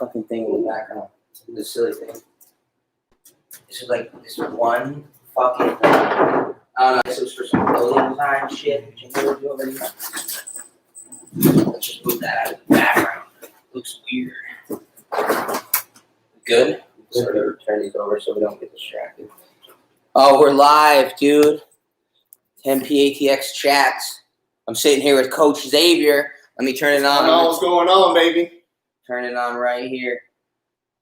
fucking thing in the background. This silly thing. This is like this one fucking. I don't know. This was for some clothing design shit. Which I never do already. Let's just move that out of the background. Looks weird. Good. Sort of turn these over so we don't get distracted. Oh, we're live, dude. 10 PATX chats. I'm sitting here with Coach Xavier. Let me turn it on. What's going on, baby? Turn it on right here.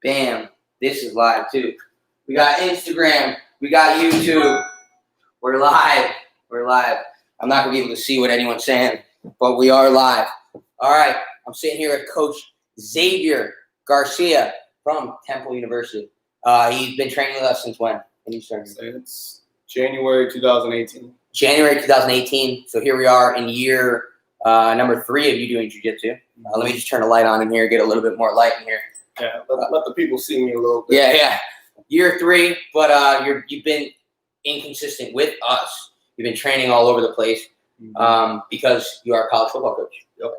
Bam. This is live, too. We got Instagram. We got YouTube. We're live. We're live. I'm not going to be able to see what anyone's saying, but we are live. All right. I'm sitting here with Coach Xavier Garcia from Temple University. He's been training with us since when? When you started? It's January 2018. January 2018. So here we are in year number 3 of you doing jiu-jitsu. Let me just turn the light on in here, get a little bit more light in here. Yeah, let the people see me a little bit. Yeah. Year 3, but you've been inconsistent with us. You've been training all over the place because you are a college football coach. Yep.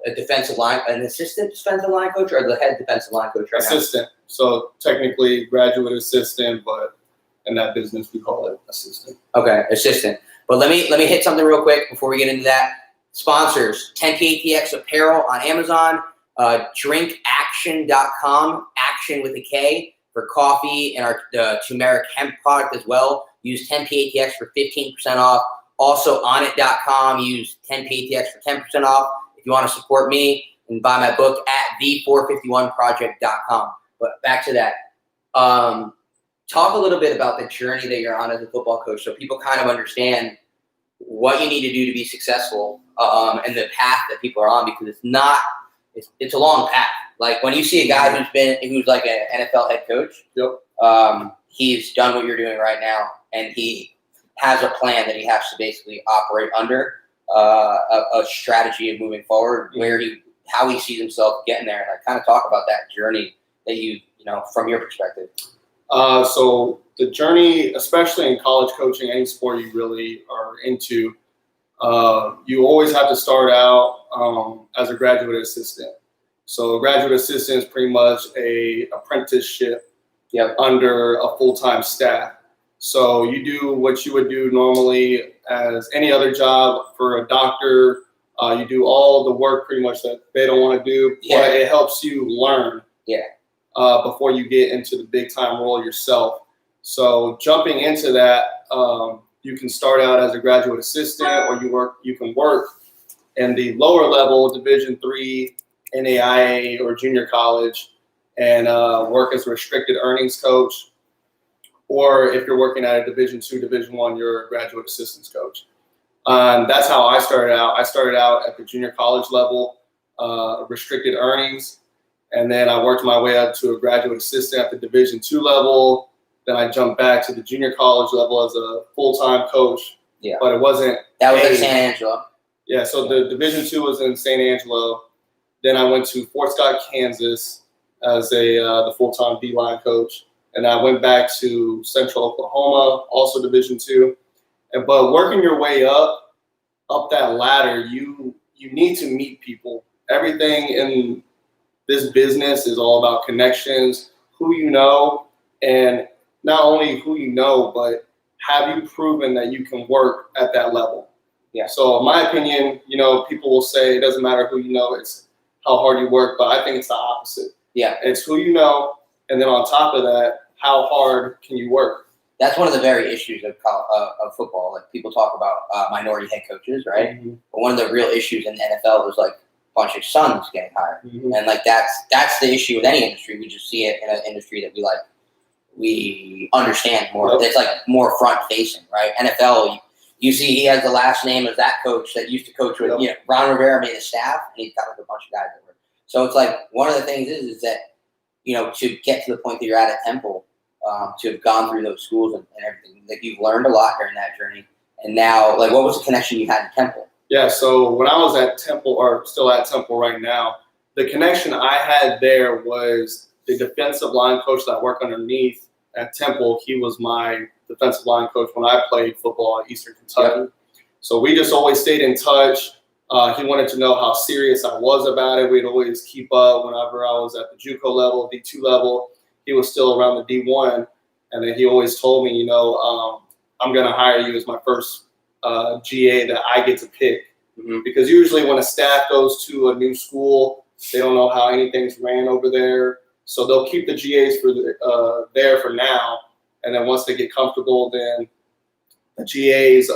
An assistant defensive line coach, or the head defensive line coach right Assistant. Now? So technically graduate assistant, but in that business we call it assistant. Okay, assistant. But let me hit something real quick before we get into that. Sponsors: 10PATX apparel on Amazon, drinkaction.com, action with a K, for coffee, and our turmeric hemp product as well. Use 10PATX for 15% off. Also onit.com, use 10PATX for 10% off. If you want to support me and buy my book at the451project.com. But back to that. Talk a little bit about the journey that you're on as a football coach so people kind of understand what you need to do to be successful and the path that people are on, because it's a long path. Like when you see a guy who's like an NFL head coach, he's done what you're doing right now, and he has a plan that he has to basically operate under, a strategy of moving forward, how he sees himself getting there. And I kind of talk about that journey that you know from your perspective. So the journey, especially in college coaching, any sport you really are into, you always have to start out as a graduate assistant. So a graduate assistant is pretty much a apprenticeship under a full-time staff. So you do what you would do normally as any other job for a doctor. You do all the work pretty much that they don't want to do, but it helps you learn before you get into the big-time role yourself. So jumping into that, you can start out as a graduate assistant, or you can work in the lower level, Division III, NAIA, or junior college, and work as a restricted earnings coach. Or if you're working at a Division II, Division I, you're a graduate assistance coach. That's how I started out. I started out at the junior college level, restricted earnings, and then I worked my way up to a graduate assistant at the Division II level. Then I jumped back to the junior college level as a full-time coach. Yeah. But it wasn't. That was in San Angelo. Yeah, so the Division II was in San Angelo. Then I went to Fort Scott, Kansas as the full-time D-line coach. And I went back to Central Oklahoma, also Division II. But working your way up that ladder, you need to meet people. Everything in this business is all about connections, who you know, and not only who you know, but have you proven that you can work at that level? Yeah. So in my opinion, people will say it doesn't matter who you know, it's how hard you work, but I think it's the opposite. Yeah. It's who you know, and then on top of that, how hard can you work? That's one of the very issues of football. Like people talk about minority head coaches, right? Mm-hmm. But one of the real issues in the NFL is like a bunch of sons getting hired, and like that's the issue with any industry. We just see it in an industry that we understand more. It's like more front facing, right? NFL, you see, he has the last name of that coach that used to coach with. Ron Rivera made a staff, and he's got like a bunch of guys that work. So it's like one of the things is that to get to the point that you're at Temple. To have gone through those schools and everything, like you've learned a lot during that journey. And now, like, what was the connection you had to Temple? Yeah, so when I was at Temple, or still at Temple right now, the connection I had there was the defensive line coach that I work underneath at Temple. He was my defensive line coach when I played football at Eastern Kentucky. So we just always stayed in touch. He wanted to know how serious I was about it. We'd always keep up whenever I was at the JUCO level, D2 level. He was still around the D1. And then he always told me, I'm going to hire you as my first GA that I get to pick. Mm-hmm. Because usually when a staff goes to a new school, they don't know how anything's ran over there. So they'll keep the GAs for there for now. And then once they get comfortable, then the GAs,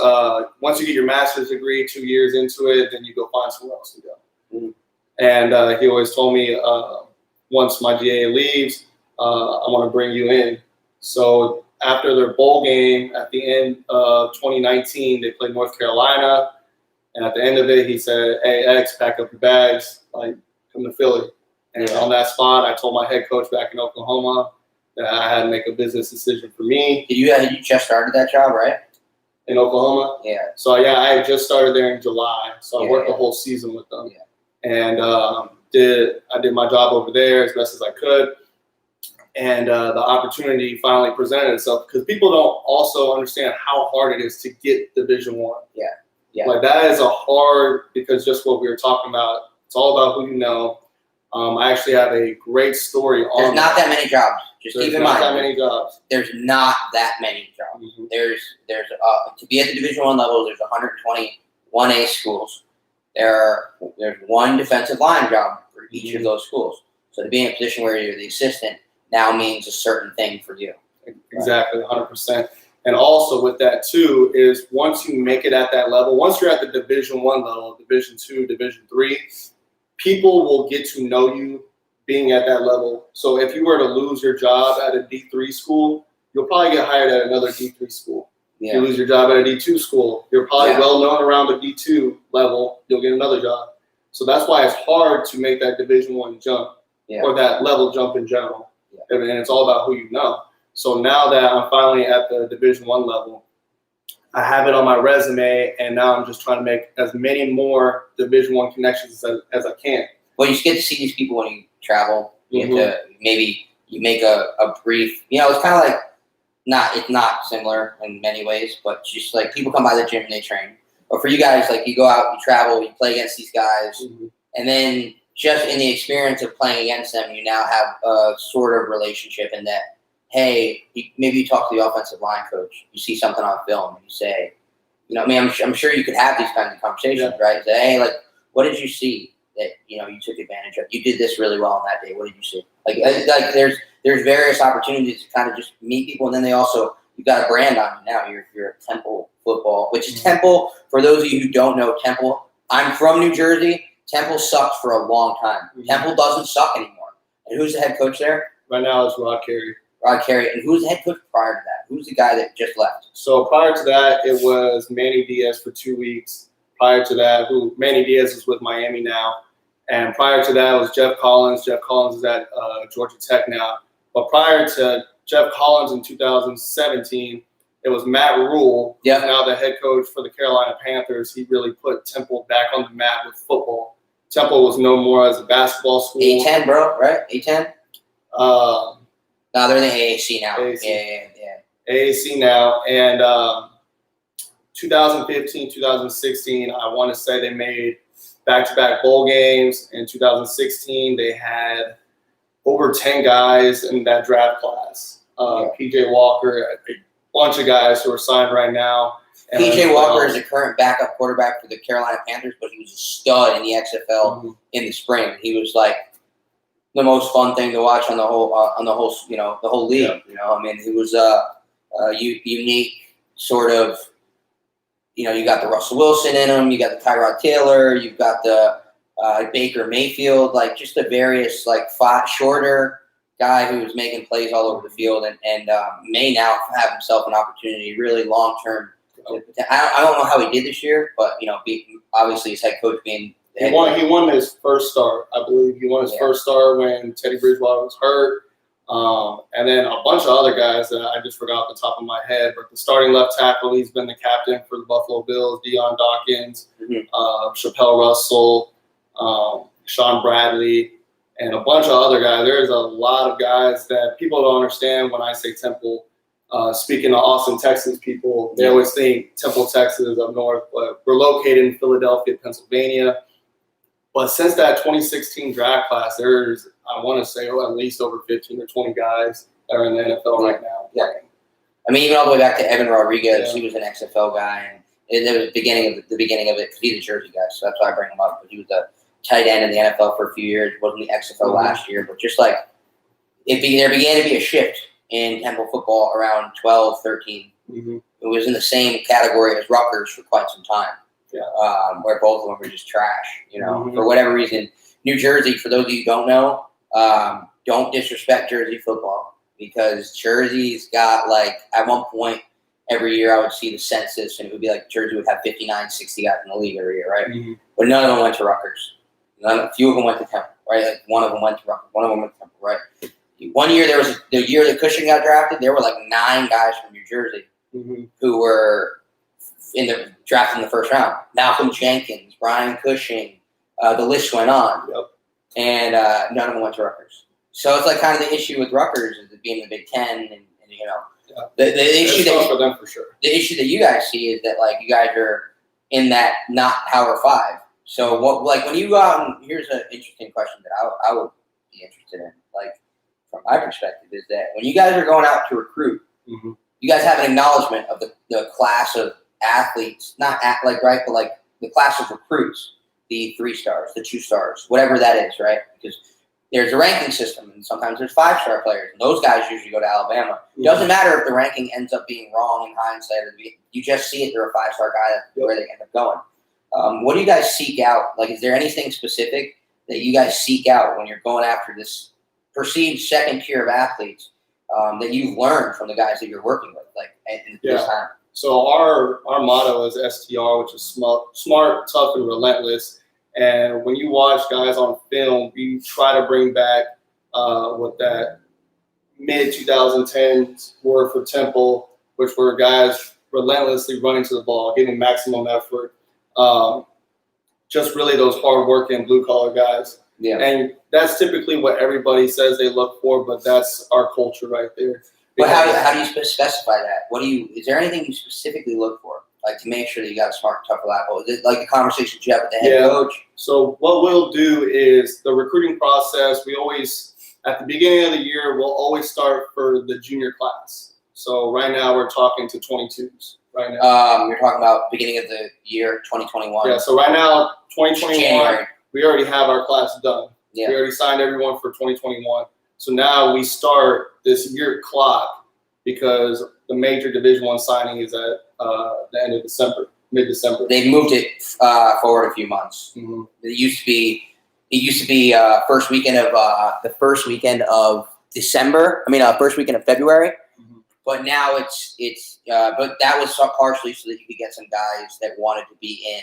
once you get your master's degree 2 years into it, then you go find somewhere else to go. Mm-hmm. And he always told me, once my GA leaves, I want to bring you in. So after their bowl game at the end of 2019, they played North Carolina. And at the end of it, he said, "Hey, X, pack up your bags, come to Philly." And on that spot, I told my head coach back in Oklahoma that I had to make a business decision for me. You just started that job, right? In Oklahoma? Yeah. So, yeah, I had just started there in July. So I worked the whole season with them. Yeah. And I did my job over there as best as I could. And the opportunity finally presented itself because people don't also understand how hard it is to get Division I. Yeah. Yeah. Like that is a hard, because just what we were talking about, it's all about who you know. I actually have a great story on There's not that many jobs. Just keep in mind. There's not that many jobs. There's not that many jobs. Mm-hmm. There's to be at the Division I level, there's 121A schools. There's one defensive line job for each of those schools. So to be in a position where you're the assistant now means a certain thing for you. Exactly, 100%. And also with that too is once you make it at that level, once you're at the Division I level, Division II, Division III, people will get to know you being at that level. So if you were to lose your job at a D3 school, you'll probably get hired at another D3 school. Yeah. If you lose your job at a D2 school, you're probably well known around the D2 level, you'll get another job. So that's why it's hard to make that Division I jump or that level jump in general. Yeah. And it's all about who you know. So now that I'm finally at the Division I level, I have it on my resume, and now I'm just trying to make as many more Division I connections as I can. Well, you get to see these people when you travel. You get to maybe you make a brief. It's kind of like it's not similar in many ways, but just like people come by the gym and they train. But for you guys, like you go out, you travel, you play against these guys, and then just in the experience of playing against them, you now have a sort of relationship in that. Hey, maybe you talk to the offensive line coach. You see something on film, and you say, I'm sure you could have these kinds of conversations, right? Say, hey, what did you see that you took advantage of? You did this really well on that day. What did you see? Like there's various opportunities to kind of just meet people, and then you've got a brand on you now. You're a Temple football, which is Temple. For those of you who don't know Temple, I'm from New Jersey. Temple sucked for a long time. Temple doesn't suck anymore. And who's the head coach there? Right now it's Rod Carey. And who's the head coach prior to that? Who's the guy that just left? So prior to that, it was Manny Diaz for 2 weeks. Prior to that, Manny Diaz is with Miami now. And prior to that, it was Jeff Collins. Jeff Collins is at Georgia Tech now. But prior to Jeff Collins in 2017, it was Matt Rule. Yep. Now the head coach for the Carolina Panthers. He really put Temple back on the map with football. Temple was known more as a basketball school. A10, bro, right? A10? No, they're in the AAC now. AAC. Yeah. AAC now. And 2015, 2016, I want to say they made back-to-back bowl games. In 2016, they had over 10 guys in that draft class. PJ Walker, a bunch of guys who are signed right now. PJ Walker is the current backup quarterback for the Carolina Panthers, but he was a stud in the XFL in the spring. He was like the most fun thing to watch on the whole the whole league. Yeah. He was a unique sort of. You got the Russell Wilson in him. You got the Tyrod Taylor. You've got the Baker Mayfield. Like just a various shorter guy who was making plays all over the field and may now have himself an opportunity, really long term. I don't know how he did this year, but obviously his head coach being. He won his first start, I believe. He won his first start when Teddy Bridgewater was hurt. And then a bunch of other guys that I just forgot off the top of my head. But the starting left tackle, he's been the captain for the Buffalo Bills, Deion Dawkins, Chappelle Russell, Sean Bradley, and a bunch of other guys. There's a lot of guys that people don't understand when I say Temple. Speaking to Austin, Texas people, they always think Temple, Texas up north, but we're located in Philadelphia, Pennsylvania. But since that 2016 draft class, there's, I want to say, at least over 15 or 20 guys that are in the NFL right now. Yeah. I mean, even all the way back to Evan Rodriguez, he was an XFL guy, and it was the beginning of it because he's a Jersey guy, so that's why I bring him up. Because he was a tight end in the NFL for a few years, wasn't the XFL last year, but just like there began to be a shift in Temple football around 12, 13. It was in the same category as Rutgers for quite some time. Where both of them were just trash, for whatever reason. New Jersey, for those of you who don't know, don't disrespect Jersey football because Jersey's got, like, at one point every year I would see the census and it would be like Jersey would have 59, 60 guys in the league every year, right? But none of them went to Rutgers. A few of them went to Temple, right? Like one of them went to Rutgers, one of them went to Temple, right? One year, the year that Cushing got drafted, there were like 9 guys from New Jersey who were drafted in the first round. Malcolm Jenkins, Brian Cushing, the list went on. And none of them went to Rutgers. So it's like kind of the issue with Rutgers is it being the Big Ten, and the issue for them for sure. The issue that you guys see is that like you guys are in that not Power 5. So what, like when you go out and here's an interesting question that I would be interested in, like from my perspective, is that when you guys are going out to recruit, you guys have an acknowledgement of the class of athletes, not right, but like the class of recruits, the 3 stars, the 2 stars, whatever that is, right? Because there's a ranking system, and sometimes there's 5-star players, and those guys usually go to Alabama. It doesn't matter if the ranking ends up being wrong in hindsight. You just see it, they're a 5-star guy, where they end up going. What do you guys seek out? Like, is there anything specific that you guys seek out when you're going after this perceived second tier of athletes that you've learned from the guys that you're working with, like in this time? So our motto is STR, which is smart, tough, and relentless. And when you watch guys on film, we try to bring back what that mid-2010s were for Temple, which were guys relentlessly running to the ball, giving maximum effort. Just really those hard-working blue-collar guys. And that's typically what everybody says they look for, but that's our culture right there. But how do you specify that? Is there anything you specifically look for, like to make sure that you got a smart, tough, reliable? Is it like the conversations you have with the head coach? So what we'll do is the recruiting process. We always, at the beginning of the year, we'll always start for the junior class. So right now we're talking to 22s. Right now, you're talking about beginning of the year 2021. Yeah. So right now, 2021, January. We already have our class done. We already signed everyone for 2021. So now we start this year clock because the major Division I signing is at the end of December, mid-December. They've moved it forward a few months. It used to be first weekend of December. First weekend of February. But now it's but that was partially so that you could get some guys that wanted to be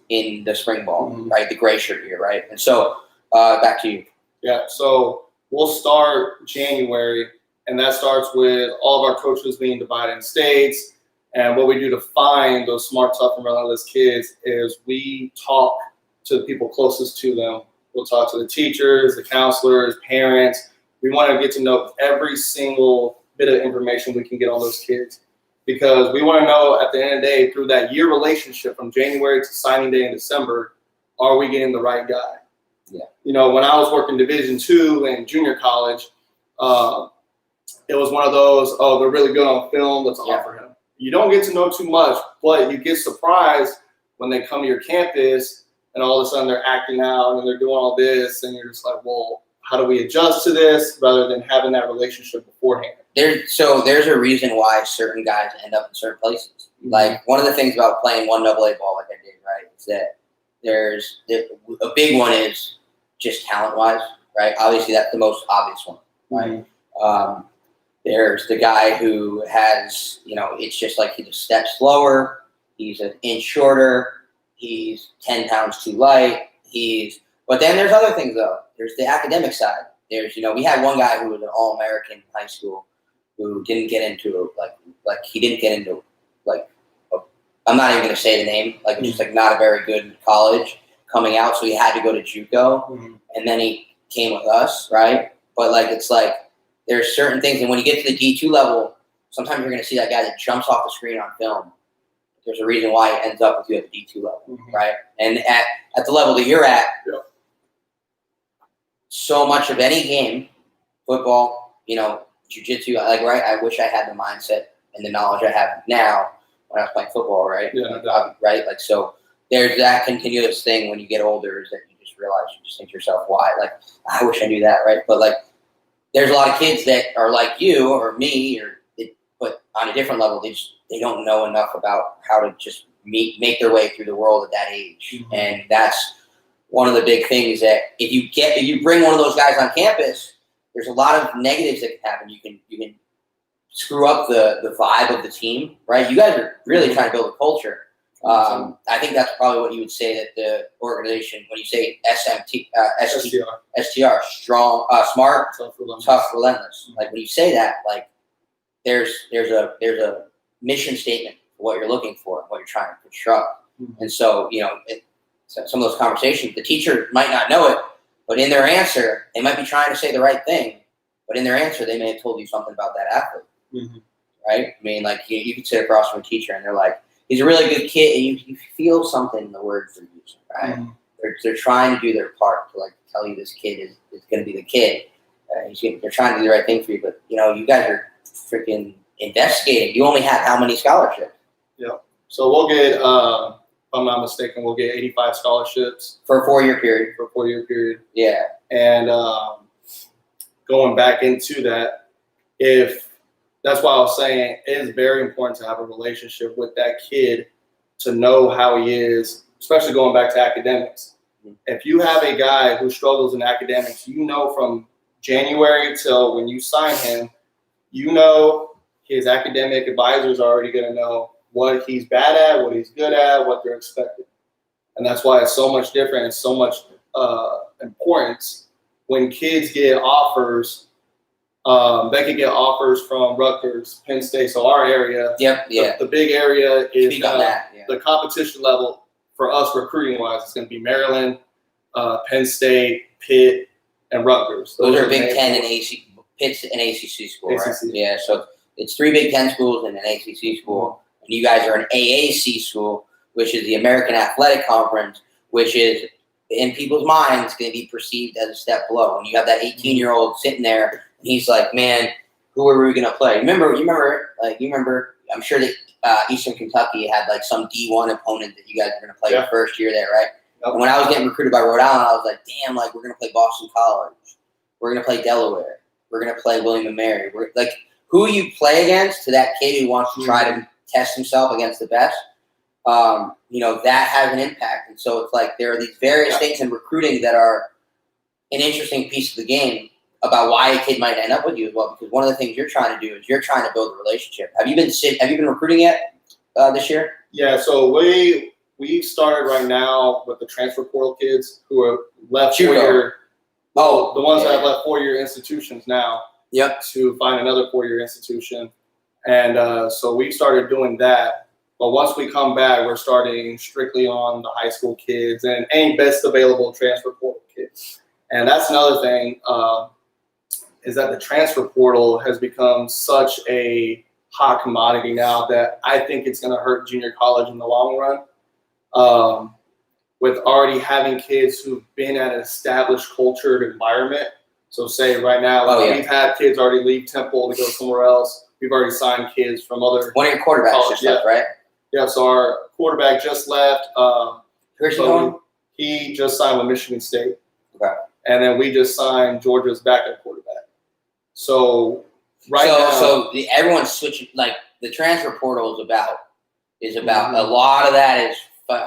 in the spring ball, right? The gray shirt year, right? And so back to you. Yeah, so we'll start January, and that starts with all of our coaches being divided in states. And what we do to find those smart, tough, and relentless kids is we talk to the people closest to them. We'll talk to the teachers, the counselors, parents. We want to get to know every single bit of information we can get on those kids because we want to know at the end of the day, through that year relationship from January to signing day in December, are we getting the right guy? When I was working Division II and junior college, it was one of those, they're really good on film, let's offer him. You don't get to know too much, but you get surprised when they come to your campus and all of a sudden they're acting out and they're doing all this and you're just like, well, how do we adjust to this rather than having that relationship beforehand? There's a reason why certain guys end up in certain places. Like one of the things about playing 1AA ball like I did, right, is that there's a big one is just talent-wise, right? Obviously, that's the most obvious one, right? There's the guy who has, it's just like he's a step slower, he's an inch shorter, he's 10 pounds too light, but then there's other things, though. There's the academic side. There's, we had one guy who was an All-American in high school who didn't get into, he didn't get into, I'm not even going to say the name, just not a very good college coming out, so he had to go to JUCO, and then he came with us, right? But it's like there's certain things, and when you get to the D2 level, sometimes you're going to see that guy that jumps off the screen on film. There's a reason why it ends up with you at the D2 level, right? And at the level that you're at, so much of any game, football, jiu-jitsu, right? I wish I had the mindset and the knowledge I have now when I was playing football, right? Yeah, right? Like, so there's that continuous thing when you get older is that you just realize, you just think to yourself, why? Like, I wish I knew that, right? But, like, there's a lot of kids that are like you or me, but on a different level, they don't know enough about how to just make their way through the world at that age. Mm-hmm. And that's one of the big things that if you bring one of those guys on campus, there's a lot of negatives that can happen. You can screw up the vibe of the team, right? You guys are really trying to build a culture. I think that's probably what you would say that the organization, when you say STR, strong, smart, tough, relentless. Like when you say that, like there's a mission statement for what you're looking for and what you're trying to construct. And so, some of those conversations, the teacher might not know it, but in their answer, they might be trying to say the right thing, but in their answer, they may have told you something about that athlete, right? I mean, like you could sit across from a teacher and they're like, he's a really good kid, and you feel something in the words they're using, right? They're trying to do their part to like tell you this kid is going to be the kid. They're trying to do the right thing for you, but you guys are freaking investigating. You only have how many scholarships? Yeah. So we'll get, if I'm not mistaken, we'll get 85 scholarships for a 4-year period. Yeah. And going back into that, that's why I was saying it is very important to have a relationship with that kid to know how he is, especially going back to academics. If you have a guy who struggles in academics, from January till when you sign him, his academic advisors are already going to know what he's bad at, what he's good at, what they're expecting. And that's why it's so much different and so much importance when kids get offers. They could get offers from Rutgers, Penn State, so our area. The big area is the competition level for us recruiting-wise. It's going to be Maryland, Penn State, Pitt, and Rutgers. Those are Big Ten and Pitt's an ACC school, right? Yeah, so it's 3 Big Ten schools and an ACC school. And you guys are an AAC school, which is the American Athletic Conference, which is, in people's minds, going to be perceived as a step below. When you have that 18-year-old sitting there, and he's like, man, who are we going to play? You remember, I'm sure that Eastern Kentucky had like some D1 opponent that you guys were going to play your first year there, right? And when I was getting recruited by Rhode Island, I was like, damn, like we're going to play Boston College. We're going to play Delaware. We're going to play William & Mary. We're like, who you play against to that kid who wants to try to test himself against the best, that has an impact. And so it's like there are these various things in recruiting that are an interesting piece of the game about why a kid might end up with you as well. Because one of the things you're trying to do is you're trying to build a relationship. Have you been recruiting yet this year? Yeah. So we started right now with the transfer portal kids who are left 4-year. The ones that have left 4-year institutions now. Yep. To find another 4-year institution. And so we started doing that. But once we come back, we're starting strictly on the high school kids and any best available transfer portal kids. And that's another thing, is that the transfer portal has become such a hot commodity now that I think it's going to hurt junior college in the long run. With already having kids who've been at an established cultured environment. So say right now, we've had kids already leave Temple to go somewhere else. We've already signed kids from other. One of your quarterbacks just left, right? Yeah, so our quarterback just left. Where's he going? He just signed with Michigan State. Okay. And then we just signed Georgia's backup quarterback. So now, everyone's switching. Like the transfer portal is about a lot of that is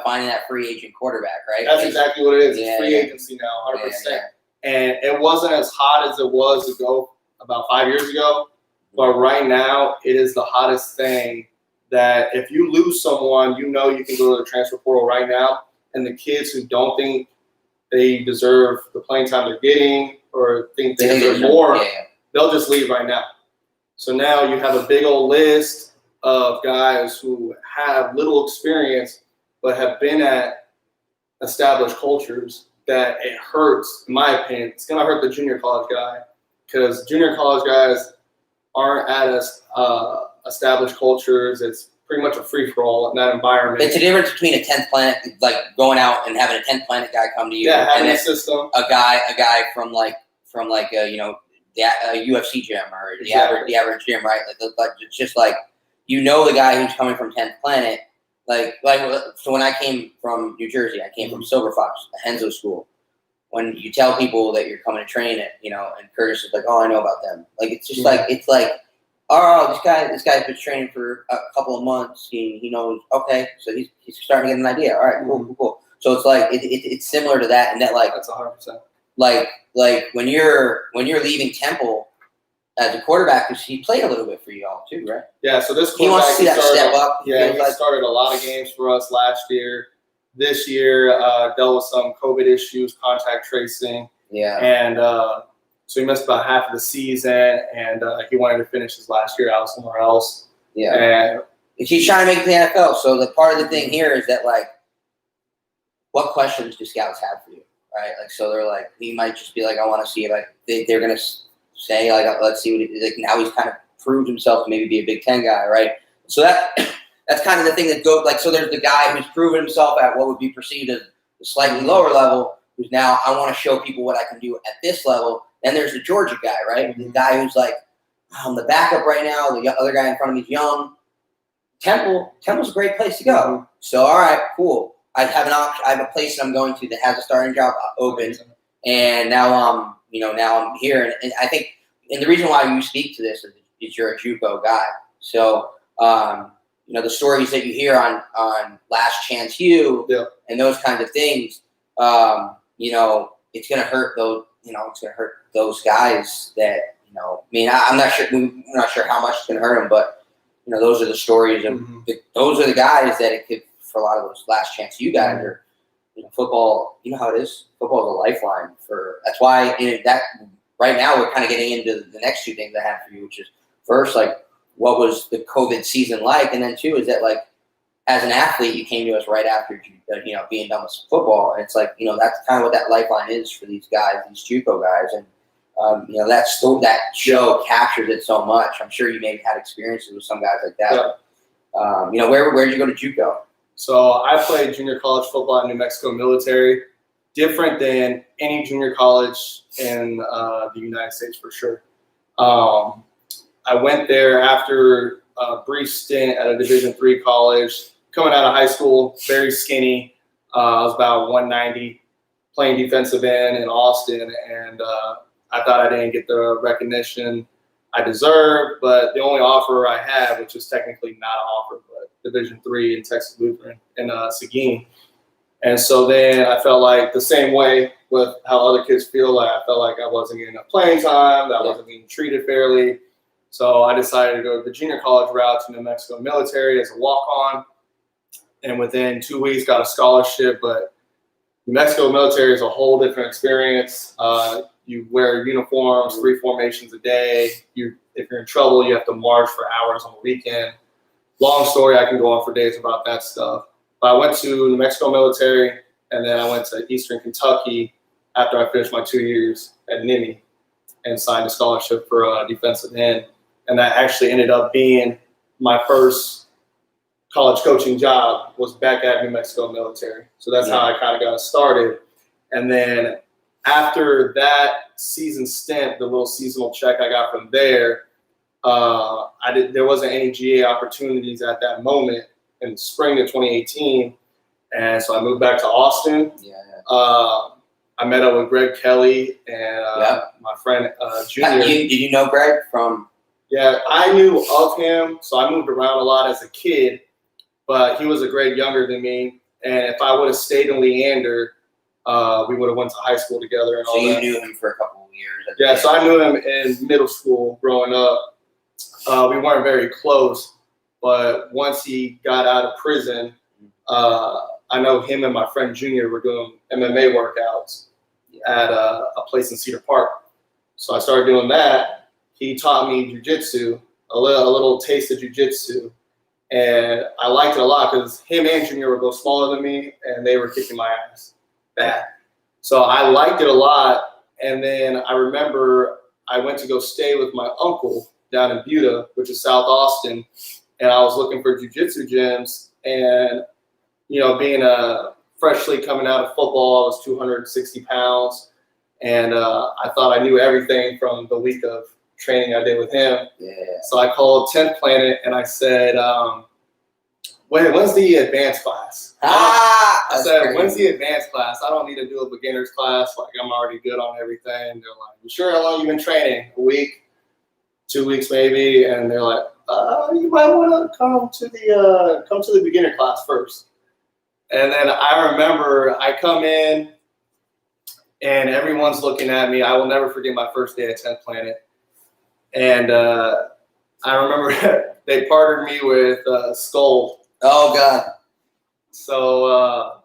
finding that free agent quarterback, right? That's exactly what it is. It's free agency now, 100%. Yeah. And it wasn't as hot as it was ago about 5 years ago. But right now, it is the hottest thing that if you lose someone, you can go to the transfer portal right now. And the kids who don't think they deserve the playing time they're getting or think they deserve more, they'll just leave right now. So now you have a big old list of guys who have little experience but have been at established cultures that it hurts, in my opinion. It's going to hurt the junior college guy because junior college guys aren't at established cultures. It's pretty much a free-for-all in that environment. It's a difference between a 10th planet, like going out and having a 10th planet guy come to you. Yeah, having and a system. A guy from a, you know, a UFC gym or the average gym, right? Like it's just like, you know, the guy who's coming from 10th planet. So when I came from New Jersey, I came from Silver Fox, a Henzo school. When you tell people that you're coming to train it, you know, and Curtis is like, oh, I know about them. Like, it's just like, it's like, oh, this guy's been training for a couple of months. He knows, okay, so he's starting to get an idea. All right, cool. So it's like, it's similar to that, and that, like, that's 100%. Like when you're leaving Temple as a quarterback, because he played a little bit for you all too, right? Yeah, so this quarterback, he wants to see that step up. Yeah, he started a lot of games for us last year. This year, dealt with some COVID issues, contact tracing. Yeah. And so he missed about half of the season, and he wanted to finish his last year out somewhere else. Yeah. And he's trying to make the NFL. So the part of the thing here is that, like, what questions do scouts have for you, right? Like, so they're like, he might just be like, I want to see if they're going to say, like, let's see what like, now he's kind of proved himself to maybe be a Big Ten guy, right? So that's kind of the thing that goes, like, so there's the guy who's proven himself at what would be perceived as a slightly lower level, who's now, I want to show people what I can do at this level. Then there's the Georgia guy, right? The guy who's like, I'm the backup right now. The other guy in front of me is young. Temple's a great place to go. So, all right, cool. I have an option. I have a place that I'm going to that has a starting job open, and now I'm here. And I think, and the reason why you speak to this is you're a JUCO guy. So, the stories that you hear on Last Chance U and those kinds of things, it's going to hurt those. It's going to hurt those guys that, I'm not sure. We're not sure how much it's going to hurt them, but those are the stories of those are the guys that it could, for a lot of those Last Chance U guys are, football. You know how it is. Football is a lifeline for. That's why that right now we're kind of getting into the next two things I have for you, which is first, like, what was the COVID season like, and then two is that, like, as an athlete, you came to us right after being done with football, and it's like that's kind of what that lifeline is for these guys, these JUCO guys, and that show captures it so much. I'm sure you maybe had experiences with some guys like that. Yeah. Where did you go to JUCO? So I played junior college football at New Mexico Military. Different than any junior college in the United States for sure. I went there after a brief stint at a Division III college. Coming out of high school, very skinny. I was about 190, playing defensive end in Austin, and I thought I didn't get the recognition I deserved. But the only offer I had, which was technically not an offer, but Division III in Texas Lutheran in Seguin. And so then I felt like the same way with how other kids feel. Like I felt like I wasn't getting enough playing time, that I wasn't being treated fairly. So I decided to go the junior college route to New Mexico Military as a walk-on. And within 2 weeks, got a scholarship. But New Mexico Military is a whole different experience. You wear uniforms, 3 formations a day. If you're in trouble, you have to march for hours on the weekend. Long story, I can go on for days about that stuff. But I went to New Mexico Military, and then I went to Eastern Kentucky after I finished my 2 years at NIMI and signed a scholarship for defensive end. And that actually ended up being my first college coaching job, was back at New Mexico Military. So that's how I kind of got started. And then after that season stint, the little seasonal check I got from there, there wasn't any GA opportunities at that moment in the spring of 2018. And so I moved back to Austin. I met up with Greg Kelly and my friend Junior. Did you know Greg from? Yeah, I knew of him. So I moved around a lot as a kid, but he was a grade younger than me. And if I would have stayed in Leander, we would have went to high school together. And so you knew him for a couple of years. Yeah, so I knew him in middle school growing up. We weren't very close, but once he got out of prison, I know him and my friend Junior were doing MMA workouts at a place in Cedar Park. So I started doing that. He taught me jiu-jitsu, a little taste of jiu-jitsu. And I liked it a lot because him and Junior were both smaller than me, and they were kicking my ass bad. So I liked it a lot. And then I remember I went to go stay with my uncle down in Buda, which is South Austin, and I was looking for jiu-jitsu gyms. And, you know, being freshly coming out of football, I was 260 pounds, and I thought I knew everything from the week of training I did with him. Yeah. So I called 10th Planet and I said, when's the advanced class? I said, crazy. When's the advanced class? I don't need to do a beginner's class. Like, I'm already good on everything. They're like, you sure how long you been training? A week, 2 weeks maybe? And they're like, you might want to come to the beginner class first. And then I remember I come in and everyone's looking at me. I will never forget my first day at 10th Planet. And I remember they partnered me with Colt. Oh, God. So,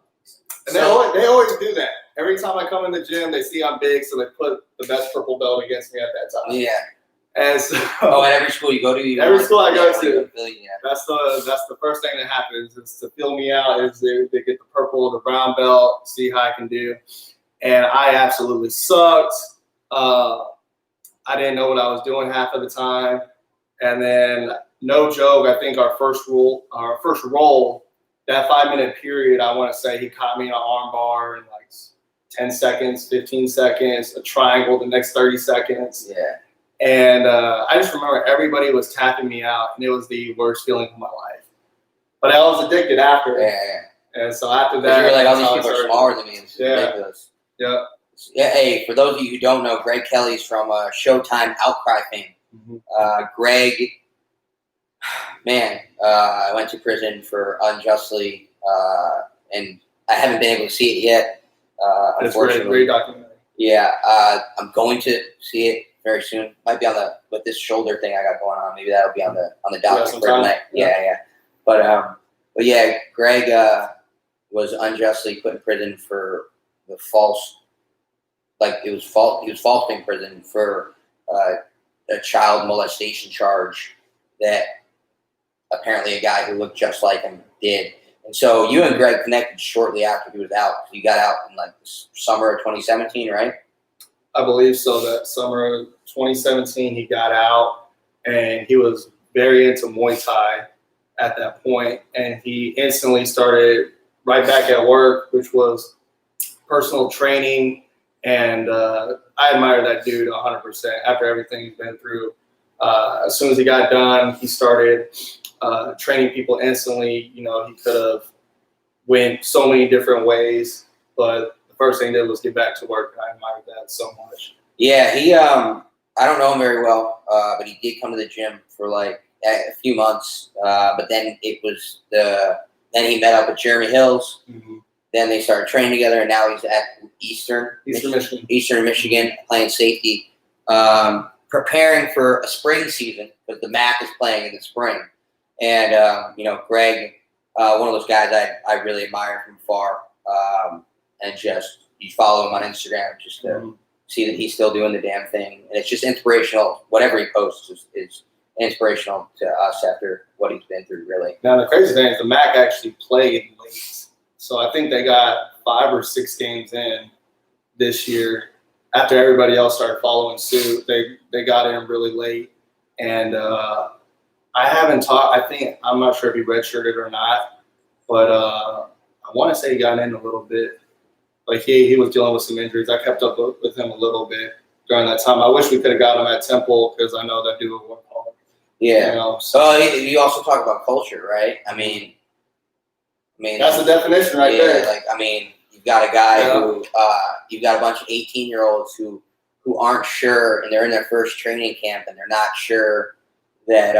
and they always do that. Every time I come in the gym, they see I'm big, so they put the best purple belt against me at that time. Yeah. And so, at every school you go to? Every school I go to. Yeah. That's the first thing that happens is to fill me out. Is they get the purple, the brown belt, see how I can do. And I absolutely sucked. I didn't know what I was doing half of the time. And then, no joke, I think our first roll, that 5-minute period, I want to say he caught me in an arm bar in like 10 seconds, 15 seconds, a triangle the next 30 seconds. Yeah. And I just remember everybody was tapping me out, and it was the worst feeling of my life. But I was addicted after. Yeah. And so after that, you were like, all these people are smaller than me. It's ridiculous. Yeah. Yeah. Hey, for those of you who don't know, Greg Kelly's from Showtime Outcry fame. Mm-hmm. Greg, man, I went to prison for unjustly, and I haven't been able to see it yet. Unfortunately, great documentary. Yeah, I'm going to see it very soon. Might be with this shoulder thing I got going on. Maybe that'll be on the docket for tonight. Yeah. But yeah, Greg was unjustly put in prison for the false. He was falsely in prison for a child molestation charge that apparently a guy who looked just like him did. And so you and Greg connected shortly after he was out. You got out in like the summer of 2017, right? I believe so. That summer of 2017, he got out, and he was very into Muay Thai at that point, and he instantly started right back at work, which was personal training. And I admire that dude 100% after everything he's been through. As soon as he got done, he started training people instantly. You know, he could have went so many different ways, but the first thing he did was get back to work. I admire that so much. Yeah, he I don't know him very well, but he did come to the gym for like a few months. But then then he met up with Jeremy Hills. Mm-hmm. Then they started training together, and now he's at Eastern Michigan, playing safety, preparing for a spring season because the MAC is playing in the spring. And Greg, one of those guys I really admire from afar, and just you follow him on Instagram just to see that he's still doing the damn thing, and it's just inspirational. Whatever he posts is inspirational to us after what he's been through. Really. Now the crazy thing is the MAC actually played late. So I think they got 5 or 6 games in this year. After everybody else started following suit, they got in really late. And I haven't talked. I'm not sure if he redshirted or not, but I want to say he got in a little bit. Like he was dealing with some injuries. I kept up with him a little bit during that time. I wish we could have got him at Temple because I know that dude would work hard. Yeah. You know, so you also talk about culture, right? I mean, that's the definition right there. Like, you've got a guy who, you've got a bunch of 18-year-olds who aren't sure, and they're in their first training camp, and they're not sure that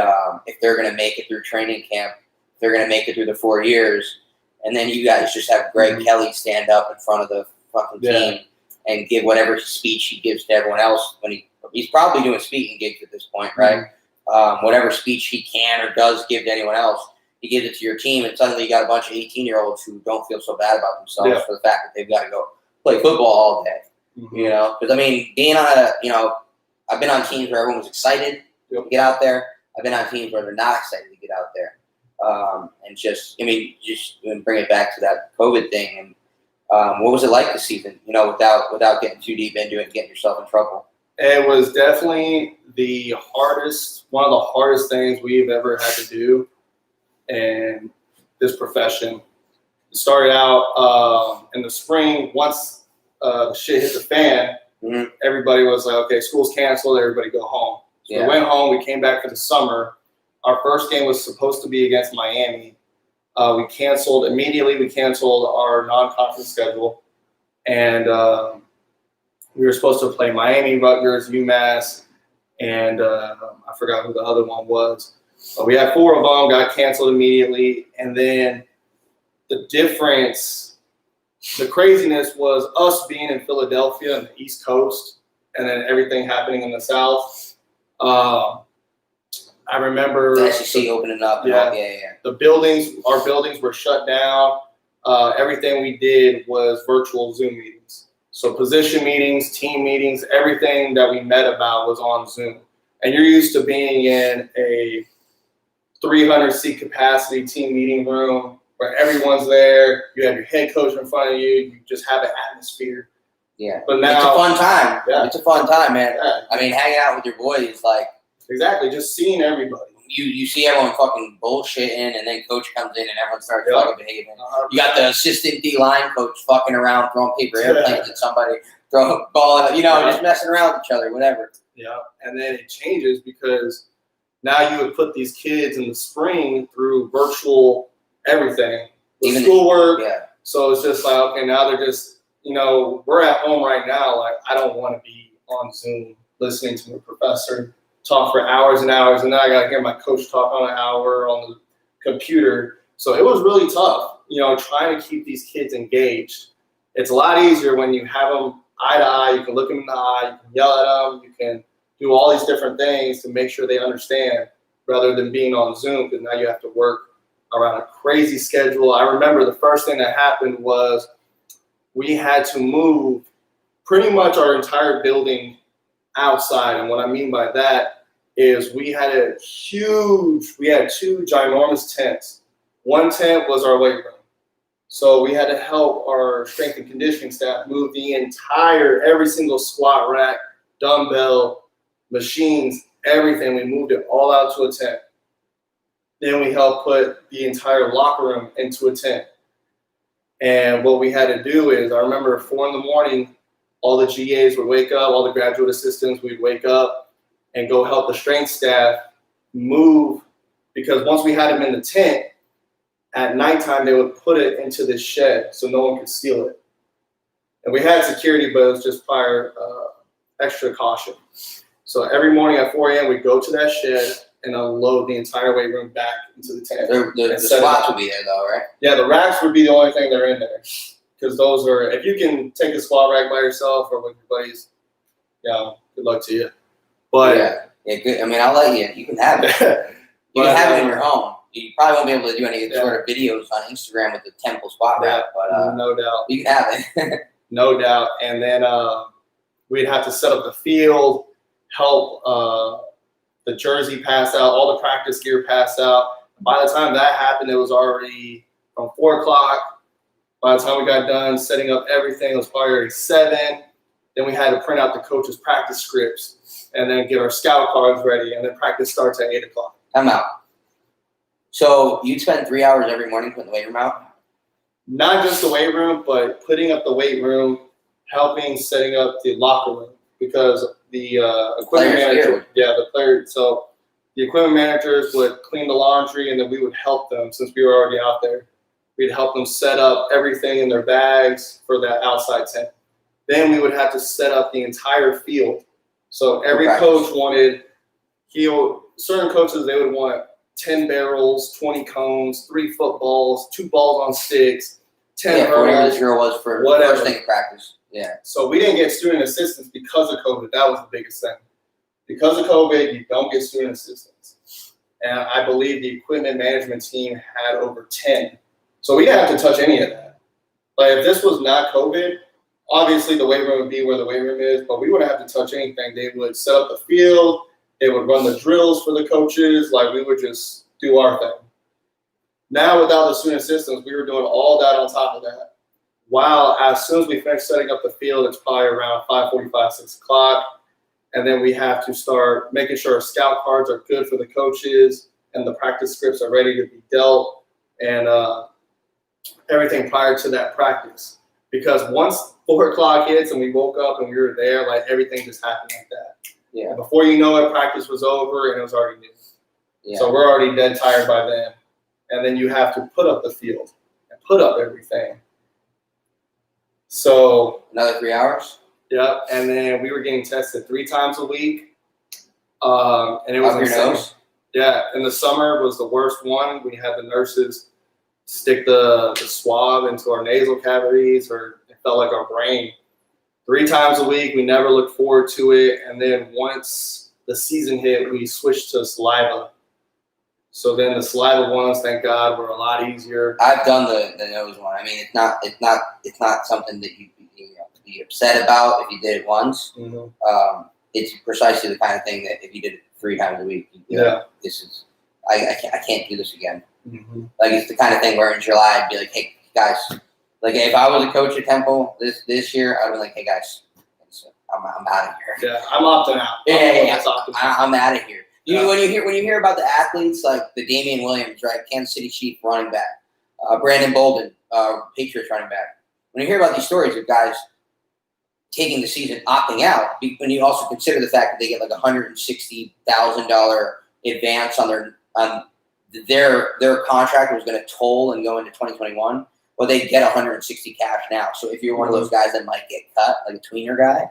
if they're going to make it through training camp, they're going to make it through the 4 years. And then you guys just have Greg Kelly stand up in front of the fucking team and give whatever speech he gives to everyone else. When he's probably doing speaking gigs at this point, right? Whatever speech he can or does give to anyone else, he gives it to your team, and suddenly you got a bunch of 18-year-olds who don't feel so bad about themselves for the fact that they've got to go play football all day. You know, because being on I've been on teams where everyone was excited to get out there. I've been on teams where they're not excited to get out there. And just bring it back to that COVID thing. And what was it like this season? Without getting too deep into it and getting yourself in trouble. It was definitely one of the hardest things we've ever had to do in this profession. It started out in the spring. Once shit hit the fan, everybody was like, okay, school's canceled, everybody go home. So we went home, we came back for the summer. Our first game was supposed to be against Miami. We canceled our non-conference schedule. And we were supposed to play Miami, Rutgers, UMass, and I forgot who the other one was. But we had 4 of them, got canceled immediately. And then the craziness was us being in Philadelphia on the East Coast and then everything happening in the South. I remember the SEC opening up. The our buildings were shut down. Everything we did was virtual Zoom meetings. So position meetings, team meetings, everything that we met about was on Zoom. And you're used to being in a 300-seat capacity team meeting room where everyone's there. You have your head coach in front of you. You just have an atmosphere. Yeah. But now it's a fun time. Yeah. It's a fun time, man. Yeah. I mean, hanging out with your boys is like. Exactly. Just seeing everybody. You see everyone fucking bullshitting, and then coach comes in and everyone starts fucking behaving. You got the assistant D-line coach fucking around, throwing paper airplanes at somebody, throwing a ball, just messing around with each other, whatever. Yeah, and then it changes because now you would put these kids in the spring through virtual everything, with schoolwork. So it's just like, okay, now they're just, we're at home right now. Like, I don't want to be on Zoom listening to my professor talk for hours and hours, and then I got to hear my coach talk on an hour on the computer. So it was really tough, trying to keep these kids engaged. It's a lot easier when you have them eye to eye. You can look them in the eye, you can yell at them, you can do all these different things to make sure they understand, rather than being on Zoom, because now you have to work around a crazy schedule. I remember the first thing that happened was we had to move pretty much our entire building outside. And what I mean by that is we had 2 ginormous tents. One tent was our weight room. So we had to help our strength and conditioning staff move every single squat rack, dumbbell, machines, everything. We moved it all out to a tent. Then we helped put the entire locker room into a tent. And what we had to do is, I remember 4 a.m, all the GAs would wake up, all the graduate assistants, we'd wake up and go help the strength staff move, because once we had them in the tent, at nighttime they would put it into this shed so no one could steal it. And we had security, but it was just prior extra caution. So every morning at 4 a.m, we'd go to that shed and unload the entire weight room back into the tent. The squats would be there though, right? Yeah, the racks would be the only thing that are in there. Because those are, if you can take a squat rack by yourself or with your buddies, good luck to you. But yeah, good. I mean, I'll let you. You can have it. You can have it in your home. You probably won't be able to do any sort of videos on Instagram with the temple squat rack, but no doubt, you can have it. No doubt. And then we'd have to set up the field, help the jersey pass out, all the practice gear pass out. By the time that happened, it was already from 4 o'clock. By the time we got done setting up everything, it was probably already 7. Then we had to print out the coaches' practice scripts and then get our scout cards ready. And then practice starts at 8 o'clock. I'm out. So you'd spend 3 hours every morning putting the weight room out? Not just the weight room, but putting up the weight room, helping setting up the locker room, because the equipment manager, so the equipment managers would clean the laundry, and then we would help them since we were already out there. We'd help them set up everything in their bags for that outside tent. Then we would have to set up the entire field. So every coach wanted, certain coaches, they would want 10 barrels, 20 cones, 3 footballs, 2 balls on sticks, 10 hurdles. Whatever the drill was for whatever. First thing in practice. Yeah. So we didn't get student assistants because of COVID. That was the biggest thing. Because of COVID, you don't get student assistants. And I believe the equipment management team had over 10. So we didn't have to touch any of that. Like, if this was not COVID, obviously the weight room would be where the weight room is, but we wouldn't have to touch anything. They would set up the field. They would run the drills for the coaches. Like, we would just do our thing. Now, without the student assistants, we were doing all that on top of that. While as soon as we finished setting up the field, it's probably around 5:45, 6 o'clock. And then we have to start making sure our scout cards are good for the coaches and the practice scripts are ready to be dealt and everything prior to that practice. Because once 4 o'clock hits and we woke up and we were there, like everything just happened like that. Yeah. And before you know it, practice was over and it was already noon. Yeah. So we're already dead tired by then. And then you have to put up the field and put up everything. So another 3 hours? Yeah, and then we were getting tested 3 times a week. And it was up your nose? Yeah, in the summer was the worst one. We had the nurses stick the swab into our nasal cavities, or it felt like our brain. 3 times a week. We never looked forward to it. And then once the season hit, we switched to saliva. So then the saliva ones, thank God, were a lot easier. I've done the nose one. I mean, it's not something that you be upset about if you did it once. Mm-hmm. It's precisely the kind of thing that if you did it 3 times a week, you'd be like, this is I can't do this again. Mm-hmm. Like, it's the kind of thing where in July I'd be like, hey guys, like if I was a coach at Temple this year, I'd be like, hey guys, I'm out of here. Yeah, I'm opting out. I'm out of here. When you hear about the athletes like the Damian Williams, right, Kansas City Chief running back, Brandon Bolden, Patriots running back. When you hear about these stories of guys taking the season, opting out, when you also consider the fact that they get like $160,000 advance on their contract was going to toll and go into 2021, well, they get 160 cash now. So if you're one of those guys that might get cut, like a tweener guy,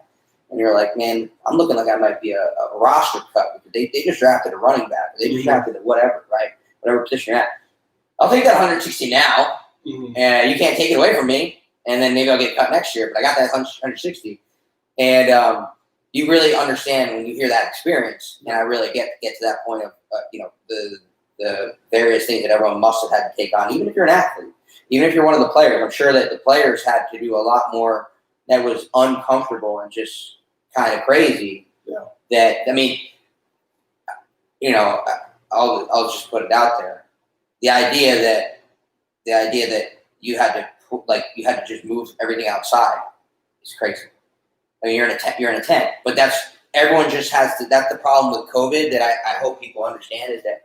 and you're like, man, I'm looking like I might be a roster cut because they just drafted a running back, they just drafted a whatever, right, whatever position you're at. I'll take that 160 now, and you can't take it away from me. And then maybe I'll get cut next year, but I got that 160. And you really understand when you hear that experience, and I really get to that point of the various things that everyone must have had to take on, even if you're an athlete, even if you're one of the players. I'm sure that the players had to do a lot more that was uncomfortable and just kind of crazy. Yeah. That, I mean, I'll just put it out there. The idea that you had to just move everything outside is crazy. I mean, you're in a tent, but everyone just has to. That's the problem with COVID that I hope people understand is that,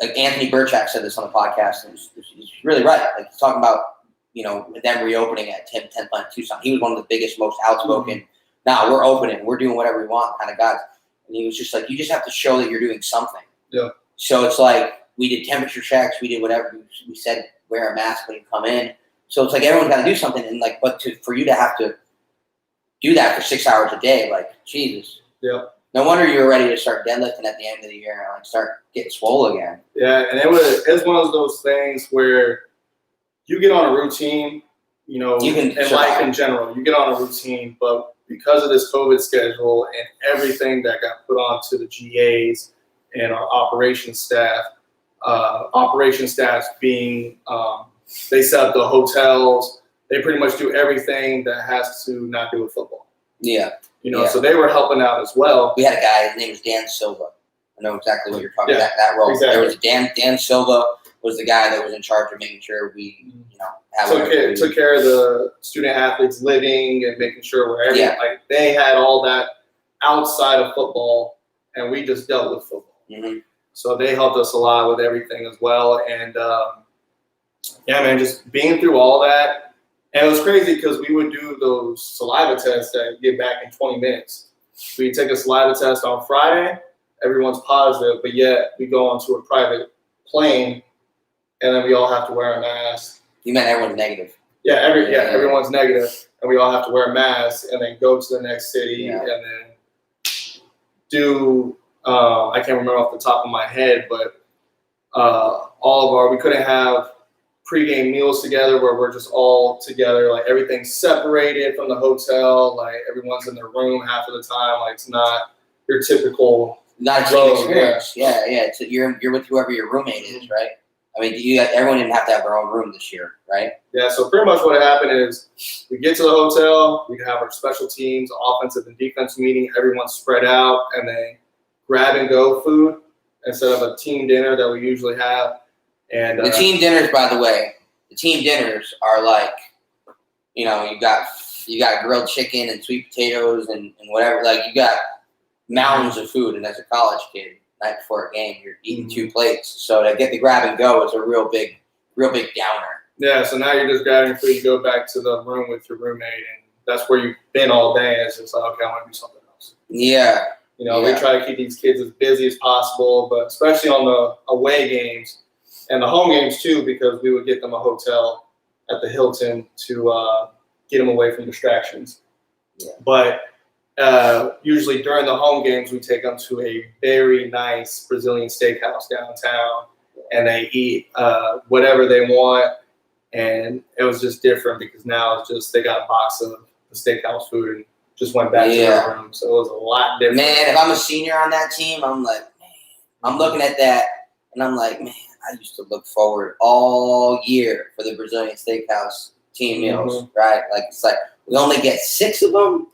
like Anthony Burchak said this on the podcast, and he's really right. Like he's talking about them reopening at 10 Planet Tucson. He was one of the biggest, most outspoken. Nah, we're opening, we're doing whatever we want kind of guys. And he was just like, you just have to show that you're doing something. Yeah. So it's like we did temperature checks, we did whatever. We said wear a mask when you come in. So it's like everyone's got to do something, and like, but for you to have to do that for 6 hours a day, like Jesus. Yeah. No wonder you were ready to start deadlifting at the end of the year and like start getting swole again. Yeah, and it's one of those things where you get on a routine, in life in general, you get on a routine, but because of this COVID schedule and everything that got put onto the GAs and our operations staff being, they set up the hotels, they pretty much do everything that has to not do with football. Yeah. So they were helping out as well. We had a guy, his name was Dan Silva. I know exactly what you're talking about, that role. Exactly. There was Dan Silva was the guy that was in charge of making sure we, took care of the student athletes living and making sure wherever, like they had all that outside of football, and we just dealt with football. Mm-hmm. So they helped us a lot with everything as well. And just being through all that. And it was crazy because we would do those saliva tests that get back in 20 minutes. We take a saliva test on Friday, everyone's positive, but yet we go onto a private plane, and then we all have to wear a mask. You meant everyone's negative. Yeah, everyone's negative, and we all have to wear masks, and then go to the next city, and then do. I can't remember off the top of my head, but we couldn't have pregame meals together where we're just all together, like everything's separated from the hotel, like everyone's in their room half of the time, like it's not your typical. Not a team experience. Yeah. You're with whoever your roommate is, right? I mean, everyone didn't have to have their own room this year, right? Yeah, so pretty much what happened is we get to the hotel, we have our special teams, offensive and defensive meeting, everyone's spread out, and then grab and go food instead of a team dinner that we usually have. And the team dinners, by the way, are like, you've got you got grilled chicken and sweet potatoes and whatever. Like, you got mountains of food. And as a college kid, night before a game, you're eating 2 plates. So to get the grab and go is a real big downer. Yeah, so now you're just grabbing food, you go back to the room with your roommate, and that's where you've been all day. And it's just like, okay, I want to do something else. Yeah. You know, we try to keep these kids as busy as possible, but especially on the away games and the home games too, because we would get them a hotel at the Hilton to get them away from distractions. Yeah. But usually during the home games, we take them to a very nice Brazilian steakhouse downtown, and they eat whatever they want. And it was just different because now it's just they got a box of the steakhouse food and just went back to their room. So it was a lot different. Man, if I'm a senior on that team, I'm like, man, I'm looking at that, and I'm like, man, I used to look forward all year for the Brazilian steakhouse team meals, right? Like, it's like we only get 6 of them.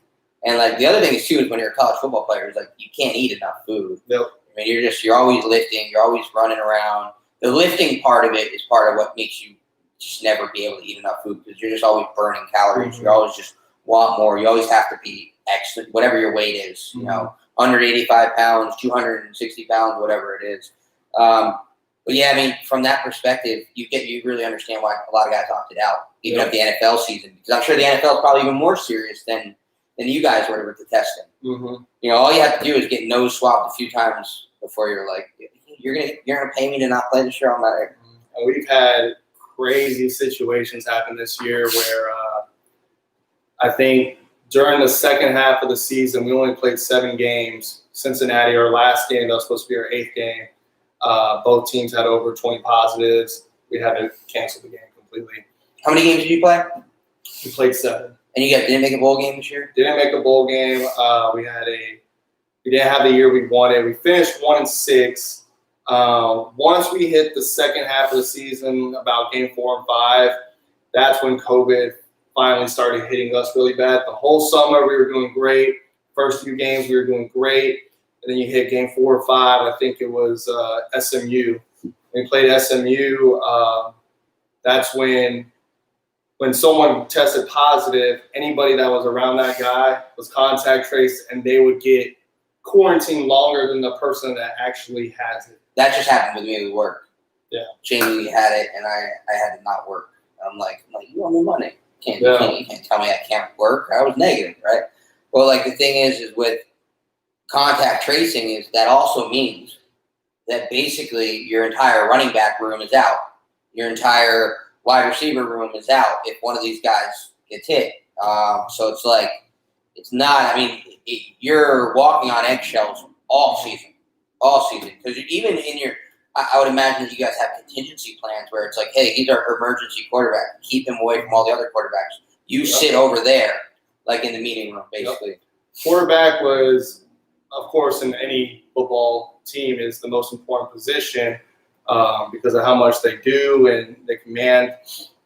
And like the other thing is too is when you're a college football player, it's like you can't eat enough food. Nope. I mean, you're always lifting, you're always running around. The lifting part of it is part of what makes you just never be able to eat enough food because you're just always burning calories. You always just want more. You always have to be extra, whatever your weight is. You know, 185 pounds, 260 pounds, whatever it is. But yeah, I mean, from that perspective, you really understand why a lot of guys opted out, even at the NFL season, because I'm sure the NFL is probably even more serious than you guys were with the testing. You know, all you have to do is get nose swabbed a few times before you're like, you're gonna pay me to not play this year. I'm like, and we've had crazy situations happen this year where I think during the second half of the season, we only played 7 games. Cincinnati, our last game, that was supposed to be our 8th game. Both teams had over 20 positives. We had to cancel the game completely. How many games did you play? We played 7. And you guys didn't make a bowl game this year? Didn't make a bowl game. We didn't have the year we wanted. We finished 1-6. Once we hit the second half of the season, about game 4 and 5, that's when COVID finally started hitting us really bad. The whole summer we were doing great. First few games we were doing great. And then you hit game 4 or 5. I think it was SMU. We played SMU. That's when someone tested positive, anybody that was around that guy was contact traced, and they would get quarantined longer than the person that actually has it. That just happened with me at work. Yeah. Jamie had it, and I had to not work. I'm like, you owe me money. You can't tell me I can't work. I was negative, right? Well, like the thing is with contact tracing is that also means that basically your entire running back room is out. Your entire wide receiver room is out if one of these guys gets hit. So it's like, it's not, I mean, you're walking on eggshells all season. Because even in your, I would imagine that you guys have contingency plans where it's like, hey, he's our emergency quarterback. Keep him away from all the other quarterbacks. You sit over there, like in the meeting room, basically. Quarterback was, of course, in any football team is the most important position. Because of how much they do and they command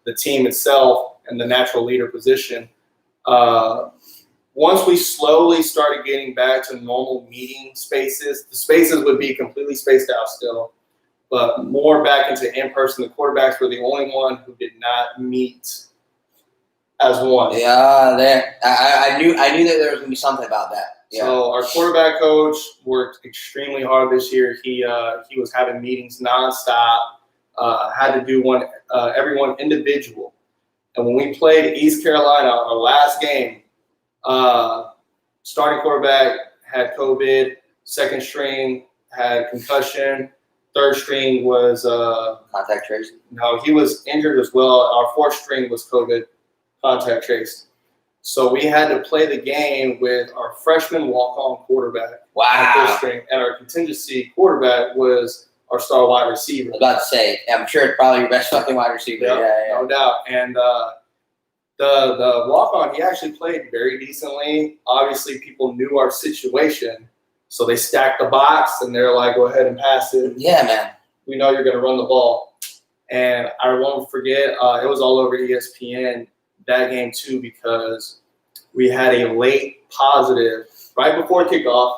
the team itself and the natural leader position. Once we slowly started getting back to normal meeting spaces, the spaces would be completely spaced out still, but more back into in-person. The quarterbacks were the only one who did not meet as one. Yeah, I knew that there was going to be something about that. Yeah. So our quarterback coach worked extremely hard this year. He was having meetings nonstop. Had to do everyone individual. And when we played East Carolina, our last game, starting quarterback had COVID. Second string had concussion. Third string was contact tracing. No, he was injured as well. Our fourth string was COVID contact traced. So we had to play the game with our freshman walk-on quarterback. Wow. And our contingency quarterback was our star wide receiver. I was about to say, I'm sure it's probably your best fucking wide receiver. Yeah. No doubt. And the walk-on, he actually played very decently. Obviously, people knew our situation, so they stacked the box, and they're like, go ahead and pass it. Yeah, man. We know you're going to run the ball. And I won't forget, it was all over ESPN that game too, because we had a late positive right before kickoff.